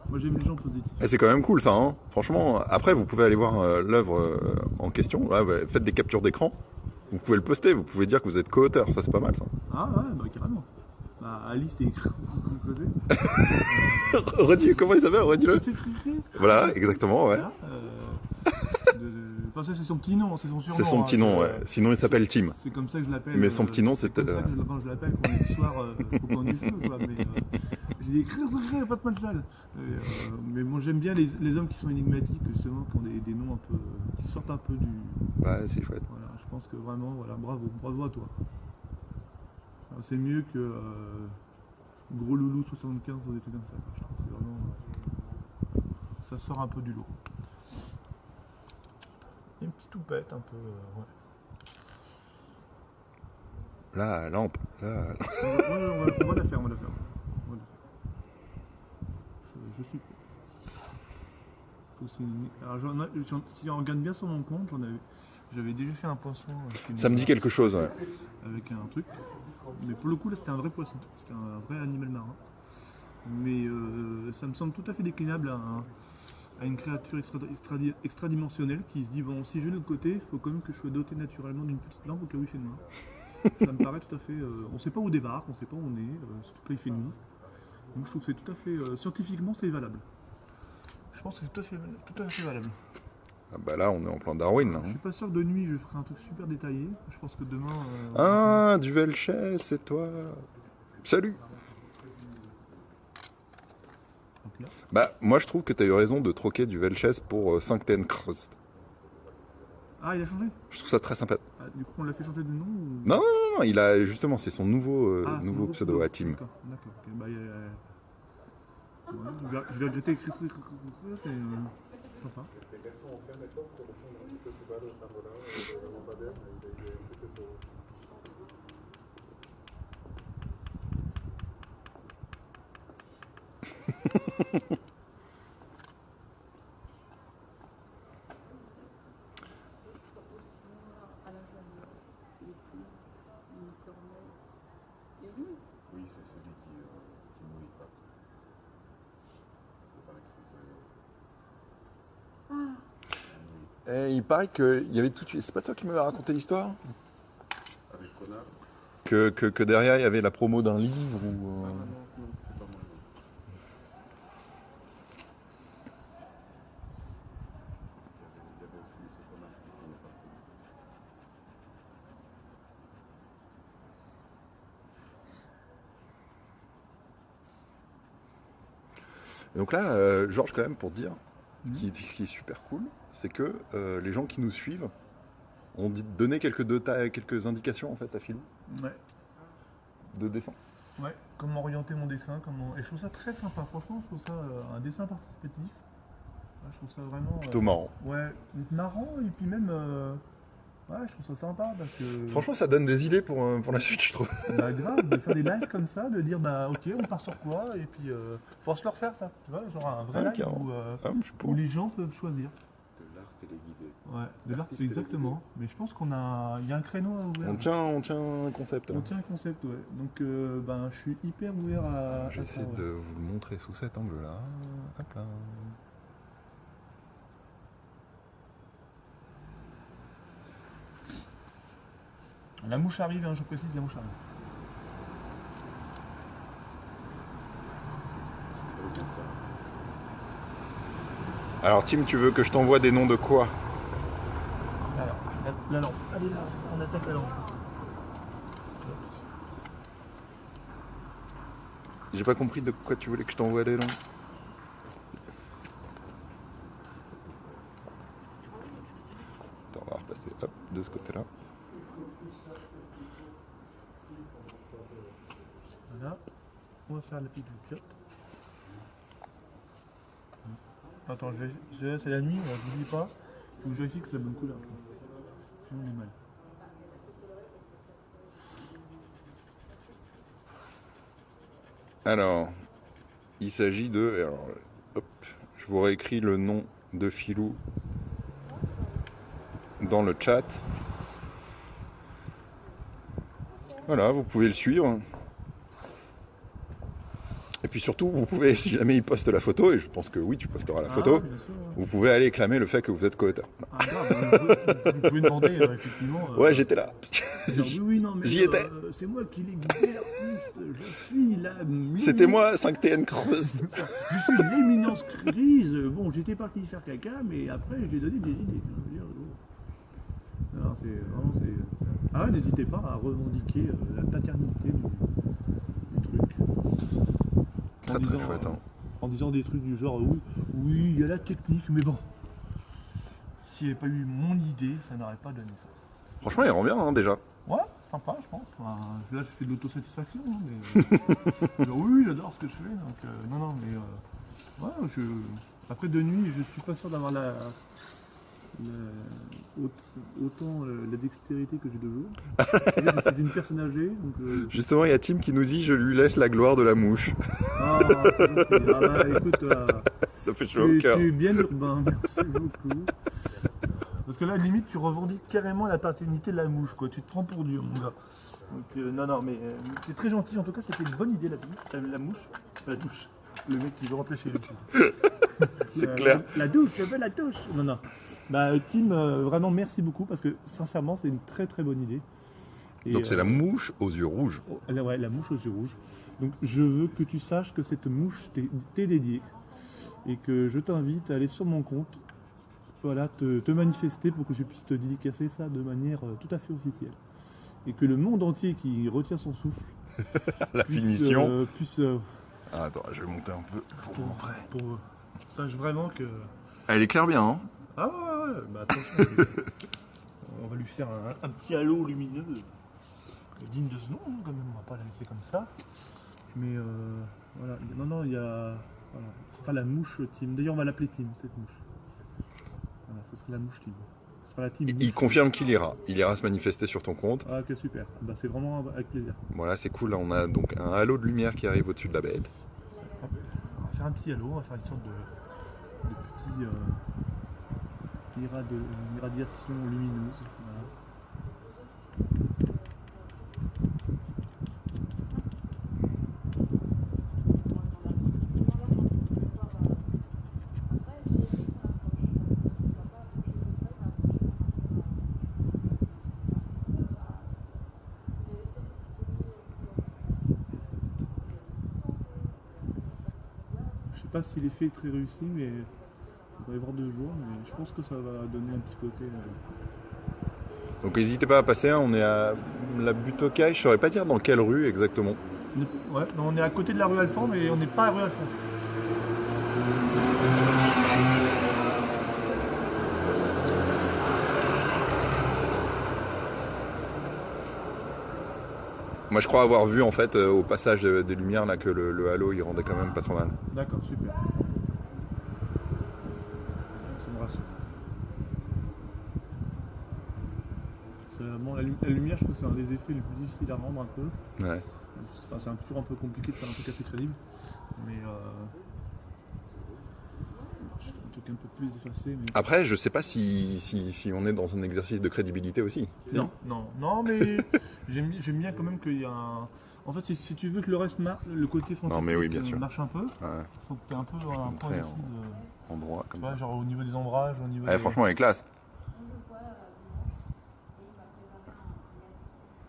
Moi, j'aime les gens positifs. Eh, c'est quand même cool ça, hein. Franchement. Après, vous pouvez aller voir l'œuvre en question. Là, faites des captures d'écran. Vous pouvez le poster, vous pouvez dire que vous êtes co-auteur, ça c'est pas mal ça. Ah ouais, bah carrément. Bah, Alice, t'es écrit. Redis, comment il s'appelle? Redis-le. Voilà, exactement, ouais. Voilà, enfin, ça, c'est son petit nom, c'est son surnom. C'est son petit nom, ouais. Sinon il s'appelle Tim. C'est comme ça que je l'appelle. Mais son petit nom, c'était. C'est comme ça que je l'appelle quand on est le soir au coin du feu, quoi. Mais je dis écrit, pas de mal sale. Mais bon, j'aime bien les hommes qui sont énigmatiques, justement, qui ont des noms un peu. Qui sortent un peu du. Ouais, c'est chouette. Voilà, je pense que vraiment, voilà, bravo à toi. Alors, c'est mieux que Gros Loulou 75 ou des trucs comme ça. Je trouve que c'est vraiment. Ça sort un peu du lot. Il y a une petite toupette un peu. Ouais. La lampe. On va la faire, on va la faire. Je suis prêt. Alors, si on regarde bien sur mon compte, j'avais déjà fait un poisson. Ça me dit quelque chose, ouais. Avec un truc. Mais pour le coup, là, c'était un vrai poisson. C'était un vrai animal marin. Mais ça me semble tout à fait déclinable à une créature extradimensionnelle qui se dit bon, si je vais de l'autre côté, il faut quand même que je sois doté naturellement d'une petite lampe au cas où il fait noir. Ça me paraît tout à fait. On ne sait pas où débarque, on ne sait pas où on est, surtout quand il fait nuit. Donc je trouve que c'est tout à fait. Scientifiquement, c'est valable. Je pense que c'est tout à fait valable. Ah bah là, on est en plein Darwin, là. Je suis pas sûr que de nuit, je ferai un truc super détaillé. Je pense que demain. Ah, du Velchez, c'est toi. Salut. Donc là. Bah, moi je trouve que t'as eu raison de troquer du Velchez pour Sancten Krsost. Ah, il a changé. Je trouve ça très sympa. Ah, du coup, on l'a fait changer de nom ou... Non, il a justement, c'est son nouveau, Ah, son nouveau pseudo à Tim. D'accord. Ok. Bah, ouais, je vais regretter écrire mais sympa. Oui, c'est celui qui mouille pas. C'est pareil que c'est. Et il paraît qu'il y avait tout. C'est pas toi qui m'avais raconté l'histoire? Avec Connard. Que derrière il y avait la promo d'un livre ou. Non, c'est pas moi. Il y avait aussi M. Connard qui s'en est parti. Et donc là, Georges, quand même, pour te dire, ce qui est super cool, c'est que les gens qui nous suivent ont donné quelques indications en fait à Philou Ouais. de dessin. Ouais, comment orienter mon dessin, Et je trouve ça très sympa, franchement, je trouve ça un dessin participatif. Ouais, je trouve ça vraiment. Plutôt marrant. Ouais, marrant et puis même. Ouais, je trouve ça sympa parce que. Franchement, ça donne des idées pour la suite, je trouve. Bah, grave, de faire des lives comme ça, de dire bah ok, on part sur quoi, et puis. Faut se le refaire ça, tu vois, genre un vrai Ouais, live carrément. où, Ah, je suis pour. où les gens peuvent choisir. De l'art téléguidé. Ouais, de l'arc, exactement. Mais je pense qu'on a. Il y a un créneau à ouvrir. On tient un concept. On tient un concept, ouais. Donc, ben, je suis hyper ouvert à ça. J'essaie Ouais. de vous le montrer sous cet angle-là. Hop là. La mouche arrive, hein, je précise, la mouche arrive. Alors Tim, tu veux que je t'envoie des noms de quoi? Alors, la lampe. Allez là, on attaque la lampe. J'ai pas compris de quoi tu voulais que je t'envoie des noms. Attends, on va repasser hop, de ce côté-là. Voilà. On va faire la petite loupiote. Attends, c'est la nuit, je n'oublie pas. Faut que je vérifie que c'est la bonne couleur. Sinon on est mal. Alors, il s'agit de... Alors, hop, je vous réécris le nom de Filou dans le chat. Voilà, vous pouvez le suivre. Et puis surtout, vous pouvez, si jamais il poste la photo, et je pense que oui, tu posteras la photo, bien sûr, ouais. vous pouvez aller clamer le fait que vous êtes co-auteur. Ah, grave, vous pouvez demander, effectivement. Ouais, j'étais là. Genre, oui, non, mais J'y étais. c'est moi qui l'ai guidé, l'artiste. Je suis la. C'était moi, 5TN Creuse. Je suis l'éminence grise. Bon, j'étais parti faire caca, mais après, j'ai donné des idées. Je veux dire, bon. Alors, c'est vraiment. Ah, n'hésitez pas à revendiquer la paternité du truc. Très très chouette. Hein. En disant des trucs du genre, oui, il y a la technique, mais bon. S'il n'y avait pas eu mon idée, ça n'aurait pas donné ça. Franchement, il rend bien hein, déjà. Ouais, sympa, je pense. Enfin, là, je fais de l'autosatisfaction, hein, mais genre, oui, j'adore ce que je fais. Donc, non, mais ouais, après de nuit, je suis pas sûr d'avoir autant la dextérité que j'ai de jour. Je suis une personne âgée, donc. Justement, il y a Tim qui nous dit je lui laisse la gloire de la mouche. Ah, c'est gentil. Ah bah écoute, Ça fait chaud au cœur. tu es bien urbain, merci beaucoup. Parce que là, limite, tu revendiques carrément la paternité de la mouche, quoi. Tu te prends pour Dieu, mon gars. Donc, non, mais c'est très gentil. En tout cas, c'était une bonne idée, la mouche. La douche. Le mec qui veut rentrer chez lui. C'est clair. La douche, je veux la douche. Non. Bah, Tim, vraiment, merci beaucoup parce que, sincèrement, c'est une très très bonne idée. Et, donc, c'est la mouche aux yeux rouges. Ouais, la mouche aux yeux rouges. Donc, je veux que tu saches que cette mouche t'est dédiée et que je t'invite à aller sur mon compte. Voilà, te manifester pour que je puisse te dédicacer ça de manière tout à fait officielle. Et que le monde entier qui retient son souffle la finition. puisse Ah, attends, je vais monter un peu pour vous montrer. sache vraiment que... Elle éclaire bien, hein. Ah ouais, bah attention. On va lui faire un petit halo lumineux digne de ce nom, hein, quand même. On va pas la laisser comme ça. Mais voilà, non, il y a... Voilà. Ce sera la mouche Tim. D'ailleurs, on va l'appeler Tim, cette mouche. Voilà, ce sera la mouche Tim. Ce sera la team Il confirme qu'il ira. Il ira se manifester sur ton compte. Ah, ok, super. Bah, c'est vraiment avec plaisir. Voilà, c'est cool. Là, on a donc un halo de lumière qui arrive au-dessus de la bête. On va faire un petit halo, on va faire une sorte de petit irradiation lumineuse. Voilà. Je sais pas si l'effet est très réussi, mais on va y voir 2 jours, mais je pense que ça va donner un petit côté. Donc n'hésitez pas à passer, hein, on est à la butte aux cailles, je saurais pas dire dans quelle rue exactement. Ouais, non, on est à côté de la rue Alphand, mais on n'est pas à rue Alphand. Moi je crois avoir vu en fait au passage des lumières là que le halo il rendait quand même pas trop mal. D'accord, super. Ça me rassure. Bon, la lumière, je trouve que c'est un des effets les plus difficiles à rendre un peu. Ouais. Enfin, c'est toujours un peu compliqué de faire un truc assez crédible. Mais truc un peu plus effacé. Mais... Après, je sais pas si on est dans un exercice de crédibilité aussi. Non, mais j'aime bien quand même qu'il y a un... En fait, si tu veux que le reste marche, le côté Non, mais oui, bien sûr. marche un peu, Ouais. faut que tu aies un peu un point Très précis en droit tu comme vois, ça. genre au niveau des ombrages, au niveau Ouais, franchement, elle est classe.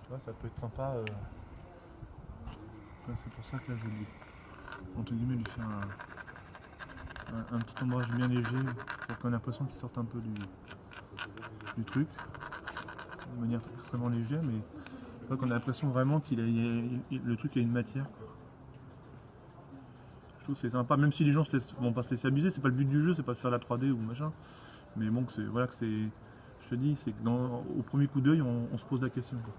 Tu vois, ça peut être sympa. C'est pour ça que là, je lui, entre guillemets, lui faire un petit ombrage bien léger pour qu'on ait l'impression qu'il sorte un peu du truc. De manière extrêmement légère, mais je crois qu'on a l'impression vraiment le truc a une matière. Je trouve que c'est sympa, même si les gens vont pas se laisser abuser, c'est pas le but du jeu, c'est pas de faire la 3D ou machin. Mais bon, voilà que c'est. Je te dis, c'est que au premier coup d'œil, on se pose la question, quoi.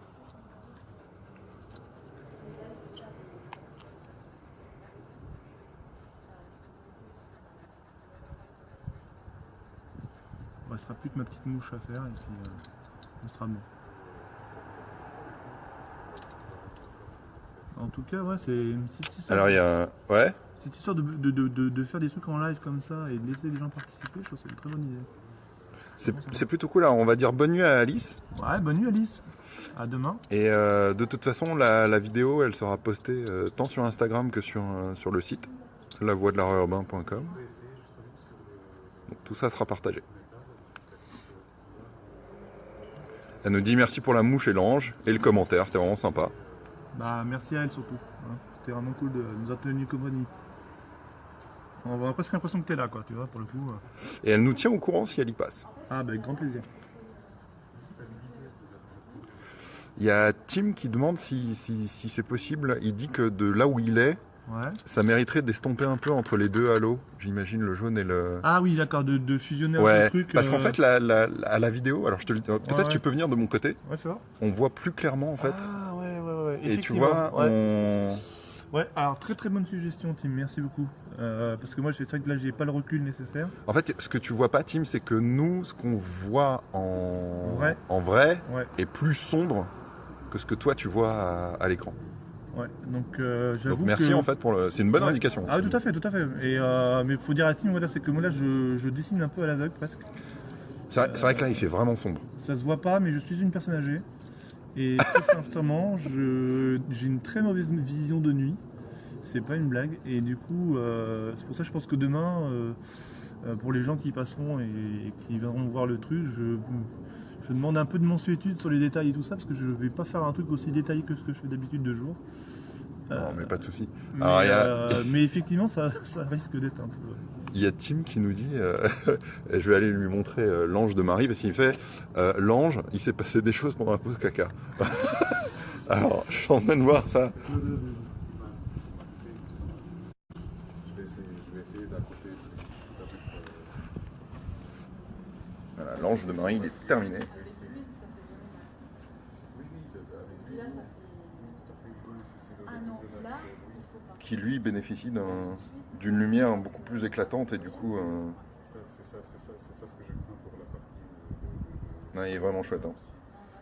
Il ne restera plus que ma petite mouche à faire et puis on sera bon. En tout cas, ouais, c'est cette histoire. Alors, il y a. Ouais. Cette histoire de faire des trucs en live comme ça et de laisser les gens participer, je trouve que c'est une très bonne idée. C'est plutôt cool. Alors, on va dire bonne nuit à Alice. Ouais, bonne nuit Alice. À demain. Et de toute façon, la vidéo, elle sera postée tant sur Instagram que sur le site lavoixdelarurbain.com. Donc, tout ça sera partagé. Elle nous dit merci pour la mouche et l'ange et le commentaire, c'était vraiment sympa. Bah merci à elle surtout. Hein. C'était vraiment cool de nous avoir tenu compagnie. On a presque l'impression que t'es là, quoi, tu vois, pour le coup. Et elle nous tient au courant si elle y passe. Ah bah avec grand plaisir. Il y a Tim qui demande si c'est possible. Il dit que de là où il est, ouais. Ça mériterait d'estomper un peu entre les deux halos. J'imagine le jaune et le... Ah oui, d'accord, de fusionner ouais, un peu le truc. Parce qu'en fait, à la vidéo, alors je te le dis, peut-être ouais. tu peux venir de mon côté. Ouais, c'est vrai. On voit plus clairement en fait. Ah ouais. Et tu vois, ouais. Ouais, alors très bonne suggestion, Tim, merci beaucoup. Parce que moi, c'est vrai que là, j'ai pas le recul nécessaire. En fait, ce que tu vois pas, Tim, c'est que nous, ce qu'on voit en vrai ouais. est plus sombre que ce que toi tu vois à l'écran. Ouais, donc j'avoue. Donc merci en fait c'est une bonne indication. Ah tout à fait. Et mais faut dire à Tim, voilà, c'est que moi là je dessine un peu à l'aveugle presque. C'est vrai que là il fait vraiment sombre. Ça se voit pas, mais je suis une personne âgée. Et très sincèrement, j'ai une très mauvaise vision de nuit. C'est pas une blague. Et du coup, c'est pour ça que je pense que demain, pour les gens qui passeront et qui viendront voir le truc, je demande un peu de mansuétude sur les détails et tout ça, parce que je vais pas faire un truc aussi détaillé que ce que je fais d'habitude de jour. Non, mais pas de souci. Mais effectivement, ça risque d'être un peu... Il y a Tim qui nous dit, je vais aller lui montrer l'ange de Marie, parce qu'il fait, l'ange, il s'est passé des choses pendant la pause caca. Alors, je suis en train de voir ça. Je vais essayer d'accoter. Voilà, l'ange de Marie, il est terminé. Qui lui bénéficie d'une lumière beaucoup plus éclatante et du coup... C'est ça ce que j'ai cru pour la partie. Ouais, il est vraiment chouette. Hein.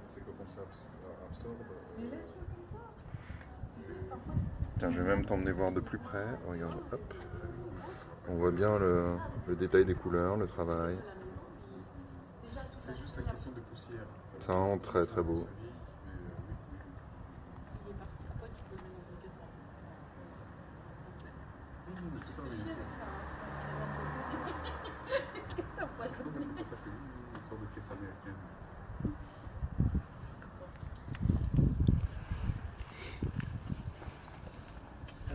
C'est que comme ça absorbe. Tiens, je vais même t'emmener voir de plus près. Regarde, hop. On voit bien le détail des couleurs, le travail. C'est juste la question de poussière. C'est vraiment très très beau. C'est ça, oui. C'est pas ça que une sorte de caisse américaine.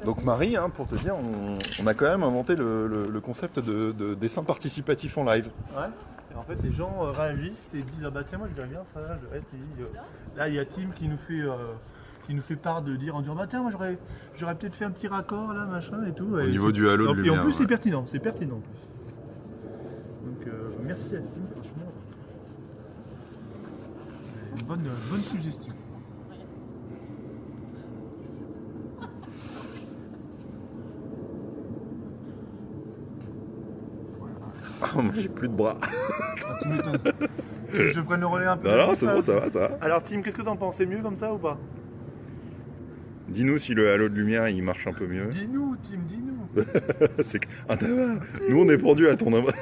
Donc Marie, hein, pour te dire, on a quand même inventé le concept de dessin participatif en live. Ouais, et en fait les gens réagissent et disent ah bah tiens moi je verrais bien ça, là il y a Tim qui nous fait part de dire en disant bah tiens moi j'aurais peut-être fait un petit raccord là machin et tout. Au niveau du halo de lumière. Et en plus ouais. c'est pertinent en plus. Donc merci à Tim franchement. Une bonne suggestion. Oh, moi j'ai plus de bras. Ah, tu m'étonnes. Je prenne le relais un peu. Non, c'est bon, ça va. Alors Tim, qu'est-ce que t'en penses? C'est mieux comme ça ou pas? Dis-nous si le halo de lumière il marche un peu mieux. Dis-nous, Tim, dis-nous. C'est que... Ah, ça va. Nous on est pendus à ton amas.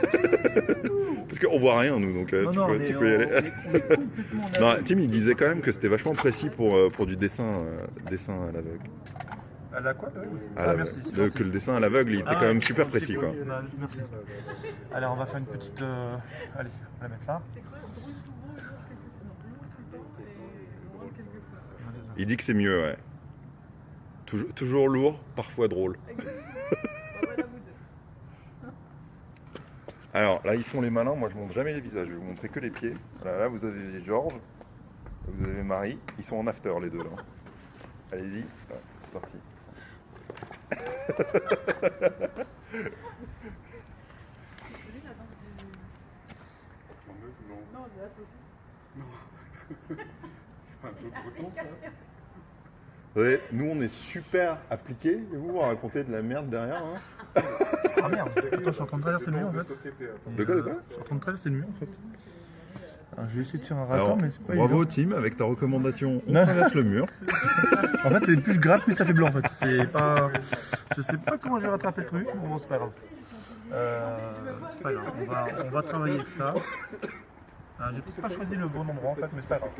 Parce qu'on voit rien nous, donc Non, tu, non, tu peux y aller. on est complètement Non, Tim il disait quand même que c'était vachement précis pour du dessin à l'aveugle. À la quoi? Merci. Que le dessin à l'aveugle il était quand même super précis quoi. Merci. Allez, on va faire une petite. Allez, on va la mettre là. C'est quoi? Drôle souvent, lourd quelquefois. Lourd tout le temps et drôle quelquefois. Il dit que c'est mieux, ouais. Toujours lourd, parfois drôle. Exactement. Bah, voilà, vous deux. Alors là, ils font les malins. Moi, je montre jamais les visages. Je vais vous montrer que les pieds. Voilà, là, vous avez Georges. Vous avez Marie. Ils sont en after, les deux, là. Allez-y. Ouais, c'est parti. Vous savez la danse du... Non. Non, de la saucisse. C'est pas un jeu breton, ça? Vous savez, nous, on est super appliqués. Et vous racontez de la merde derrière. Hein. Ah merde, attends, je suis en train de traverser le mur en fait. De quoi, de quoi? Je suis en train de traverser le mur en fait. Alors, je vais essayer de faire un Alors, raccord, mais c'est pas bravo, évident. Tim, avec ta recommandation. On Non. traverse le mur. En fait, plus je gratte, plus ça fait blanc en fait. C'est pas. Je sais pas comment je vais rattraper le truc, mais bon, c'est pas grave. C'est pas grave, on va travailler avec ça. J'ai peut-être pas choisi le bon endroit en fait, mais c'est pas grave.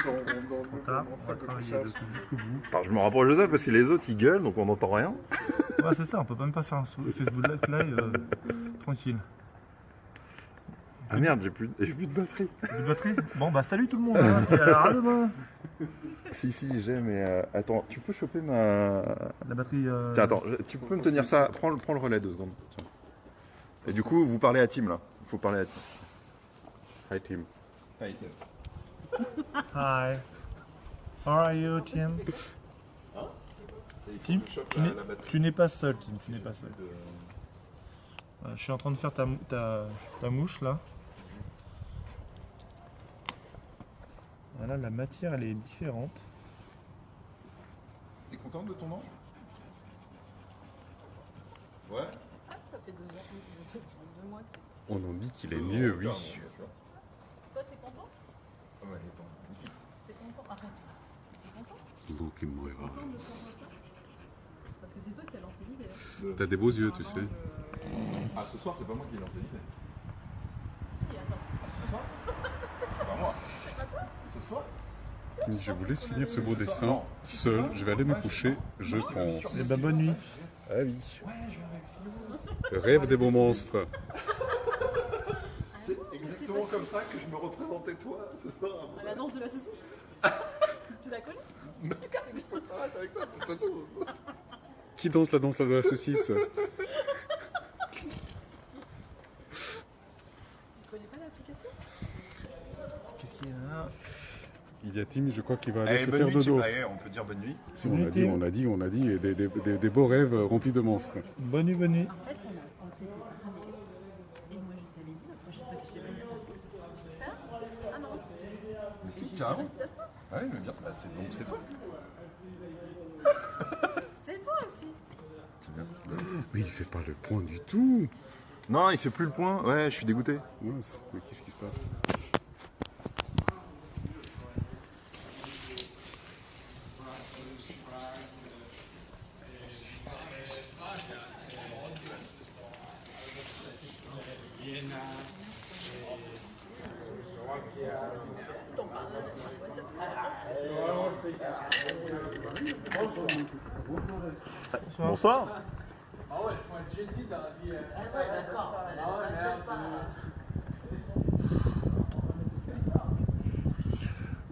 Trop tard, on va travailler le truc jusqu'au bout. Attends, je me rapproche de ça parce que les autres ils gueulent donc on n'entend rien. Ouais, c'est ça, on peut même pas faire un Facebook Live tranquille. Ah merde, j'ai plus de batterie. De batterie? Bon bah salut tout le monde, hein. Et alors à demain. Si, j'ai, mais attends, tu peux choper ma. La batterie. Tiens, attends, tu peux me tenir ça. Prends le relais 2 secondes. Tiens. Et du coup, vous parlez à Tim là. Il faut parler à Tim. Hi, Tim. Hi, Tim. Hi. How are you, Tim? Tim, tu n'es pas seul, Tim, tu n'es pas seul. Je suis en train de faire ta mouche là. Voilà, la matière elle est différente. T'es content de ton ange? Ouais. Ça fait 2 mois. On en dit qu'il est mieux, oui. Toi, t'es content? Ah ouais, attends. T'es content? Arrête. T'es content? Donc, il me verra. Content de faire ça? Parce que c'est toi qui as lancé l'idée. T'as des beaux yeux, tu sais. Ah, ce soir, c'est pas moi qui ai lancé l'idée. Si, attends. Ah, ce soir? C'est pas moi. Ce soir? Je vous laisse finir ce beau dessin seul. Je vais aller me coucher, je pense. Eh ben bonne nuit. Ah oui. Le rêve des beaux monstres. C'est exactement comme ça que je me représentais toi ce soir. À la danse de la saucisse? Tu la connais? Il faut pas arrêter avec ça, de toute façon. Qui danse la danse de la saucisse? Tu connais pas l'application? Qu'est-ce qu'il y a? Il y a Tim, je crois qu'il va aller Allez, se bonne faire nuit, dodo. Allez, on peut dire bonne nuit. Si, on a dit, et des beaux rêves remplis de monstres. Bonne nuit, bonne nuit. En fait, on s'était cramé. Et moi, je t'avais dit, la prochaine fois que je t'ai venu, on se faire. Ah non. Mais si, carrément. C'était ça. Ah oui, mais bien. Bah, donc c'est toi. C'est toi aussi. C'est bien. Mais il fait pas le point du tout. Non, il fait plus le point. Ouais, je suis dégoûté. Mince, mais qu'est-ce qui se passe? Bonsoir.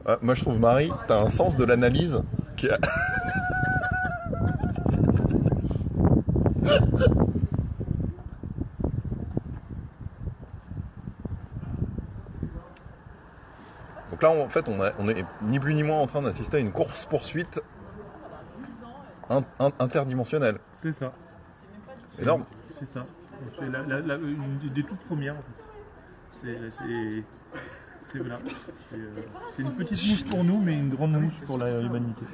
Ah, moi je trouve Marie, t'as un sens de l'analyse qui a... Donc là en fait on est ni plus ni moins en train d'assister à une course poursuite interdimensionnelle. C'est ça. Énorme. C'est ça. C'est une des toutes premières en fait. C'est voilà. C'est une petite mouche pour nous, mais une grande mouche pour l'humanité.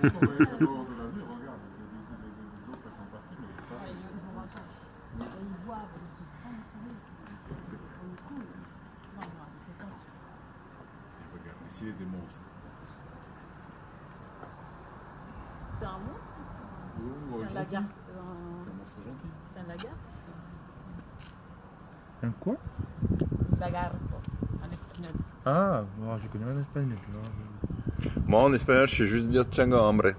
Regarde, ici il y a des monstres. lagarde. C'est un morceau gentil. C'est un lagarde. Un quoi? Lagarto, en espagnol. Ah, bon, je connais rien en espagnol. Tu vois. Moi en espagnol, je sais juste dire tengo hambre.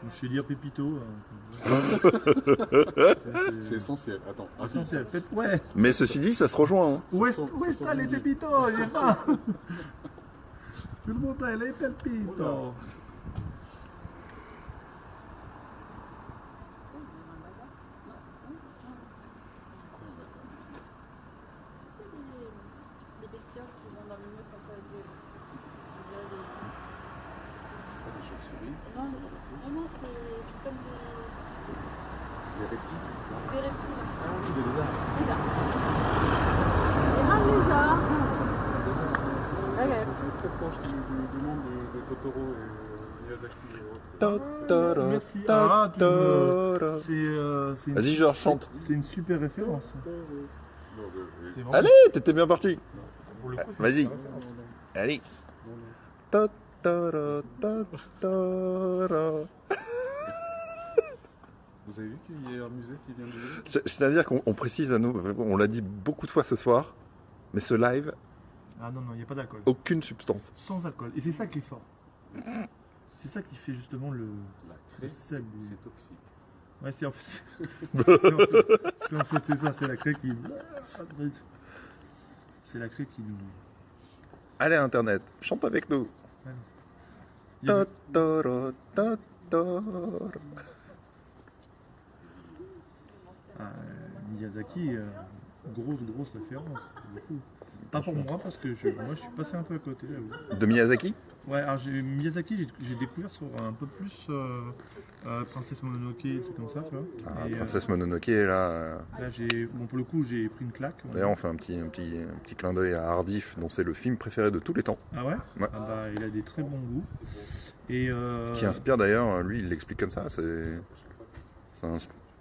Je sais dire Pépito. C'est essentiel. Attends. Essentiel. Ouais. Mais ceci dit, ça se rejoint. Hein. Où sont est-ce les liés. Pépitos? J'ai pas. S'il vous plaît, les Pépitos. Les bestioles qui vont dans le mur comme ça avec des. C'est pas des chauves-souris. Non, non, c'est comme Des reptiles. des reptiles. Ah oui, des lézards. Lézards. Un lézard. C'est très proche du monde de Totoro et Miyazaki et autres. Totoro, Merci. Ah, tu Totoro. c'est une- Vas-y, Georges, chante. C'est une super référence. Non, C'est vraiment- Allez, t'étais bien parti. pour le coup, c'est Vas-y. une super référence. Allez. Totoro, Totoro. Vous avez vu qu'il y a un musée qui vient d'ouvrir? C'est-à-dire qu'on précise à nous, on l'a dit beaucoup de fois ce soir, mais ce live, Ah non, non, il n'y a pas d'alcool. aucune substance. Sans alcool. Et c'est ça qui est fort. C'est ça qui fait justement le La craie, sel du- c'est toxique. Ouais, c'est en fait. C'est ça, c'est la craie qui. C'est la craie qui nous. Allez, Internet, chante avec nous. Il y avait- Totoro, Totoro. Ah, Miyazaki, grosse référence. Pour le coup. Pas pour moi, parce que moi je suis passé un peu à côté, j'avoue. De Miyazaki? Ouais, alors Miyazaki, j'ai découvert sur un peu plus Princesse Mononoke, des trucs comme ça, tu vois. Ah, Et, Princesse Mononoke, là. là, bon, pour le coup, j'ai pris une claque. D'ailleurs, on fait un petit clin d'œil à Hardif, dont c'est le film préféré de tous les temps. Ah ouais, Ouais. Ah bah, il a des très bons goûts. Et Qui inspire d'ailleurs, lui, il l'explique comme ça. Ça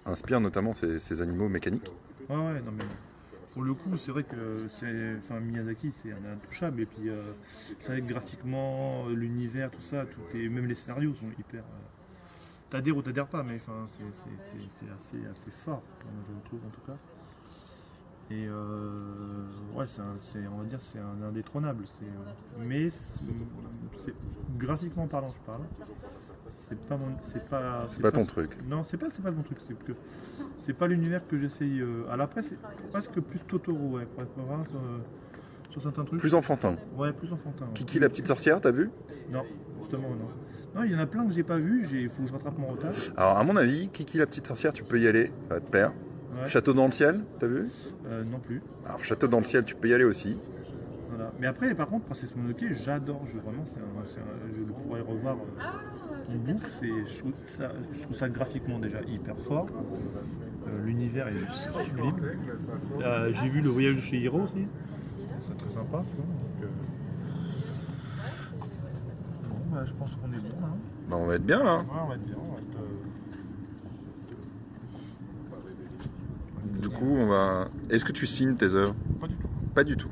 inspire notamment ces animaux mécaniques. ouais, non mais pour le coup, c'est vrai que Miyazaki, c'est un intouchable. Et puis, c'est vrai que graphiquement, l'univers, tout ça, même les scénarios sont hyper. T'adhères ou t'adhères pas, mais enfin, c'est assez fort, je le trouve en tout cas. Et ouais, on va dire c'est un indétrônable. Mais graphiquement parlant, je parle. C'est pas ton truc. Non, c'est pas mon truc. C'est pas l'univers que j'essaye. À l'après, c'est presque plus Totoro, ouais, pour être vraiment sur certains trucs. Plus enfantin. Ouais, plus enfantin. Ouais. Kiki la petite sorcière, t'as vu? Non, justement non. Non, il y en a plein que j'ai pas vu. Il faut que je rattrape mon retard. Alors, à mon avis, Kiki la petite sorcière, tu peux y aller, ça va te plaire. Ouais. Château dans le ciel, t'as vu? Non plus. Alors, Château dans le ciel, tu peux y aller aussi. Voilà. Mais après, par contre, Princesse Mononoke, j'adore. Vraiment, je le pourrais revoir en boucle. Je trouve ça graphiquement déjà hyper fort. L'univers est sublime. J'ai vu le voyage de Chihiro aussi. C'est très sympa. Tu vois, donc, bon, bah, je pense qu'on est bon. Hein. Bah, on va être bien là. Ouais, on va être bien. Du coup, on va. Est-ce que tu signes tes œuvres? Pas du tout. Pas du tout.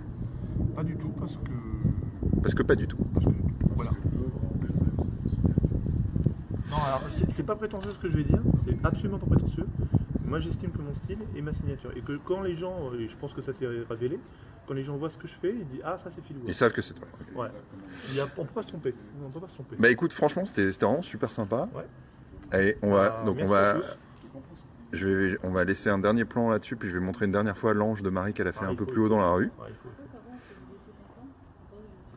Pas du tout parce que. Parce que pas du tout. Voilà. Non, alors c'est pas prétentieux ce que je vais dire, c'est absolument pas prétentieux. Moi j'estime que mon style est ma signature. Et que quand les gens, et je pense que ça s'est révélé, quand les gens voient ce que je fais, ils disent ah ça c'est Philou. Ils savent que c'est toi. Ouais. On peut pas se tromper. On peut pas se tromper. Bah écoute, franchement, c'était vraiment super sympa. Ouais. Allez, on va. Donc on merci à va. tous. On va laisser un dernier plan là-dessus, puis je vais montrer une dernière fois l'ange de Marie qu'elle a fait un peu plus haut dans la rue. Ouais, il faut.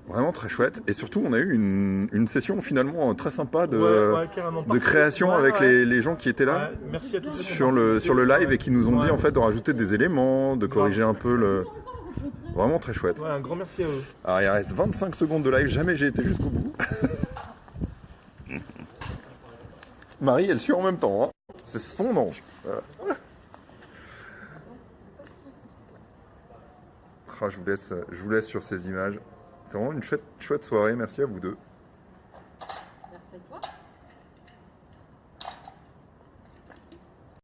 Vraiment très chouette. Et surtout, on a eu une session finalement très sympa de, Ouais, carrément. de création Ouais, avec ouais. les gens qui étaient là Ouais, merci à tous. sur le live et qui nous ont dit en fait de rajouter des éléments, de corriger un peu le. Vraiment très chouette. Ouais, un grand merci à eux. Alors il reste 25 secondes de live, jamais j'ai été jusqu'au bout. Marie, elle suit en même temps. Hein. C'est son ange. Voilà. Ah, je vous laisse sur ces images. C'est vraiment une chouette soirée. Merci à vous deux.